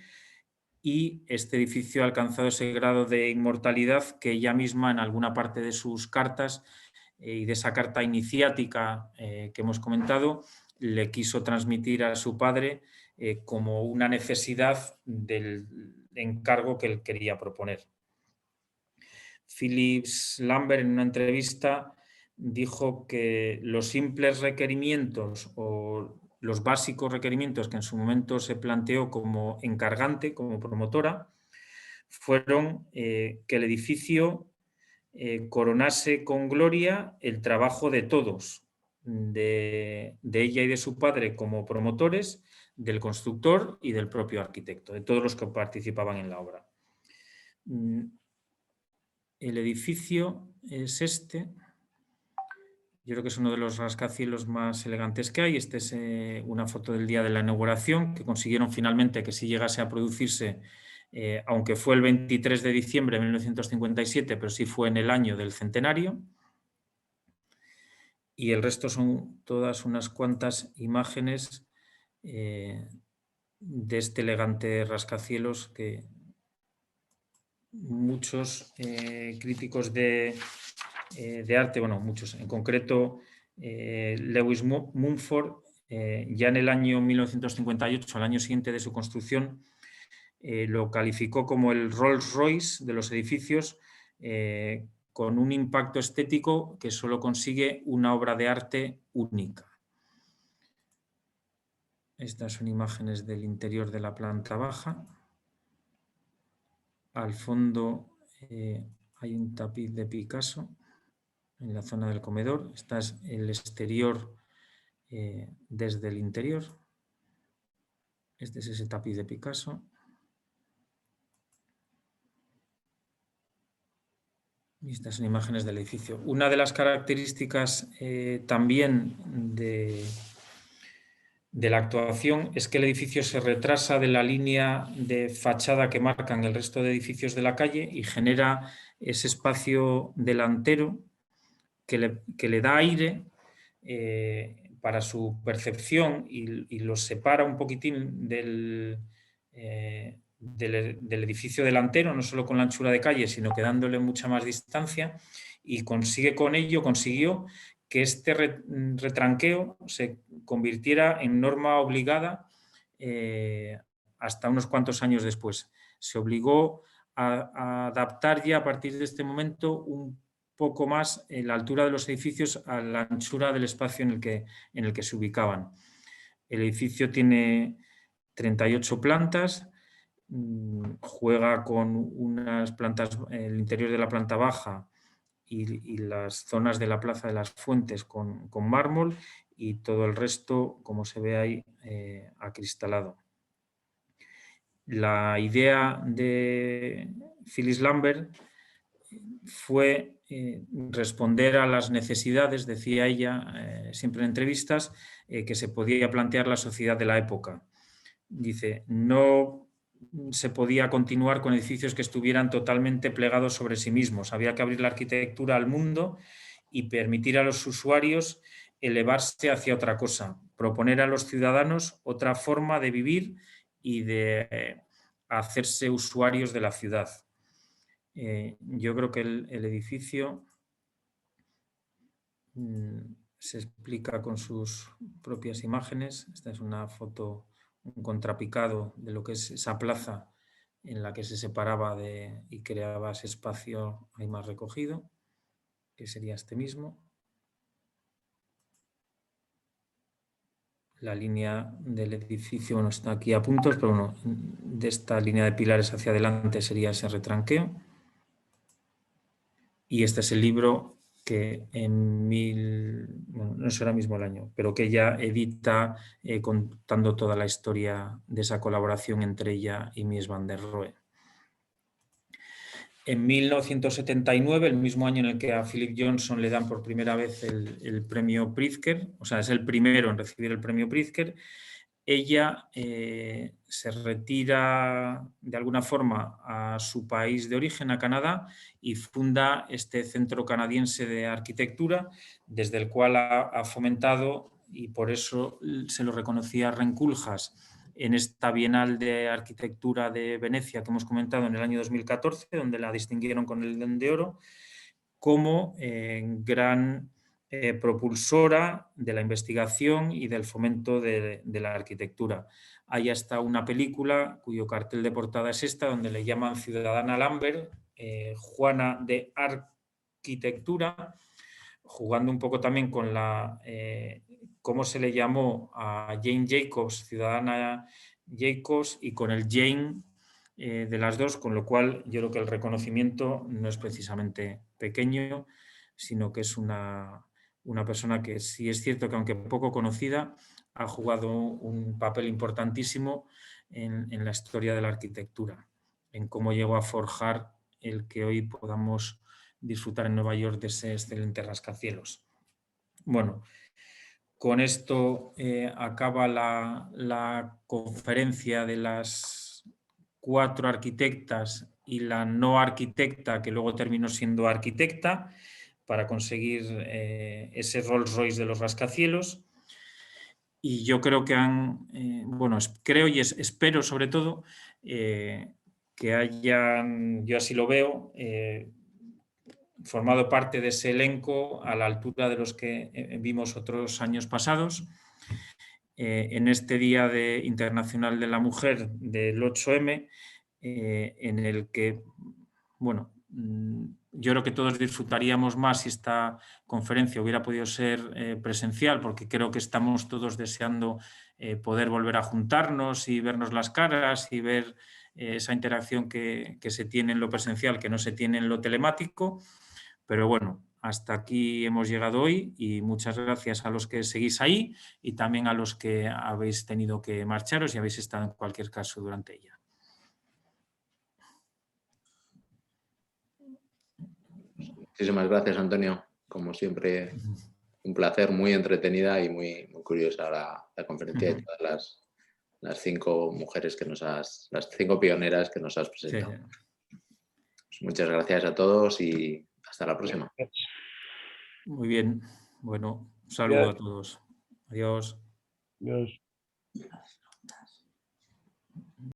y este edificio ha alcanzado ese grado de inmortalidad que ella misma en alguna parte de sus cartas y de esa carta iniciática que hemos comentado, le quiso transmitir a su padre como una necesidad del encargo que él quería proponer. Phyllis Lambert en una entrevista dijo que los simples requerimientos o los básicos requerimientos que en su momento se planteó como encargante, como promotora, fueron que el edificio coronase con gloria el trabajo de todos, de ella y de su padre como promotores, del constructor y del propio arquitecto, de todos los que participaban en la obra. El edificio es este. Yo creo que es uno de los rascacielos más elegantes que hay. Esta es una foto del día de la inauguración, que consiguieron finalmente que sí llegase a producirse, aunque fue el 23 de diciembre de 1957, pero sí fue en el año del centenario. Y el resto son todas unas cuantas imágenes de este elegante rascacielos que muchos críticos de arte, bueno, muchos, en concreto Lewis Mumford, ya en el año 1958, al año siguiente de su construcción, lo calificó como el Rolls Royce de los edificios, con un impacto estético que solo consigue una obra de arte única. Estas son imágenes del interior de la planta baja. Al fondo hay un tapiz de Picasso en la zona del comedor. Este es el exterior desde el interior. Este es ese tapiz de Picasso. Y estas son imágenes del edificio. Una de las características también de la actuación es que el edificio se retrasa de la línea de fachada que marcan el resto de edificios de la calle y genera ese espacio delantero que le da aire para su percepción y los separa un poquitín del edificio delantero, no solo con la anchura de calle, sino que dándole mucha más distancia, y consiguió que este retranqueo se convirtiera en norma obligada hasta unos cuantos años después. Se obligó a adaptar ya a partir de este momento un poco más la altura de los edificios a la anchura del espacio en el que se ubicaban. El edificio tiene 38 plantas, juega con unas plantas, el interior de la planta baja y las zonas de la Plaza de las Fuentes con mármol, y todo el resto, como se ve ahí, acristalado. La idea de Phyllis Lambert fue responder a las necesidades, decía ella siempre en entrevistas, que se podía plantear la sociedad de la época. Dice, no se podía continuar con edificios que estuvieran totalmente plegados sobre sí mismos. Había que abrir la arquitectura al mundo y permitir a los usuarios elevarse hacia otra cosa, proponer a los ciudadanos otra forma de vivir y de hacerse usuarios de la ciudad. Yo creo que el edificio se explica con sus propias imágenes. Esta es una foto, un contrapicado de lo que es esa plaza en la que se separaba y creaba ese espacio ahí más recogido, que sería este mismo. La línea del edificio, bueno, está aquí a puntos, pero bueno, de esta línea de pilares hacia adelante sería ese retranqueo. Y este es el libro que no sé ahora mismo el año, pero que ella edita contando toda la historia de esa colaboración entre ella y Mies van der Rohe. En 1979, el mismo año en el que a Philip Johnson le dan por primera vez el premio Pritzker, o sea, es el primero en recibir el premio Pritzker, ella se retira de alguna forma a su país de origen, a Canadá, y funda este Centro Canadiense de Arquitectura, desde el cual ha fomentado, y por eso se lo reconocía Ren Koolhaas en esta Bienal de Arquitectura de Venecia que hemos comentado en el año 2014, donde la distinguieron con el León de Oro, como gran propulsora de la investigación y del fomento de la arquitectura. Hay hasta una película cuyo cartel de portada es esta, donde le llaman Ciudadana Lambert, Juana de Arquitectura, jugando un poco también con cómo se le llamó a Jane Jacobs, Ciudadana Jacobs, y con el Jane de las dos, con lo cual yo creo que el reconocimiento no es precisamente pequeño, sino que es una persona que sí es cierto que, aunque poco conocida, ha jugado un papel importantísimo en la historia de la arquitectura, en cómo llegó a forjar el que hoy podamos disfrutar en Nueva York de ese excelente rascacielos. Bueno, con esto acaba la conferencia de las 4 arquitectas y la no arquitecta, que luego terminó siendo arquitecta, para conseguir ese Rolls Royce de los rascacielos. Y yo creo que creo y espero sobre todo que hayan, yo así lo veo, formado parte de ese elenco a la altura de los que vimos otros años pasados. En este Día Internacional de la Mujer del 8M, en el que, bueno, yo creo que todos disfrutaríamos más si esta conferencia hubiera podido ser presencial, porque creo que estamos todos deseando poder volver a juntarnos y vernos las caras y ver esa interacción que se tiene en lo presencial, que no se tiene en lo telemático. Pero bueno, hasta aquí hemos llegado hoy y muchas gracias a los que seguís ahí y también a los que habéis tenido que marcharos y habéis estado en cualquier caso durante ella. Muchísimas gracias, Antonio. Como siempre, un placer, muy entretenida y muy curiosa la conferencia de todas las 5 mujeres las 5 pioneras que nos has presentado. Sí. Pues muchas gracias a todos y hasta la próxima. Muy bien. Bueno, un saludo a todos. Adiós. Adiós.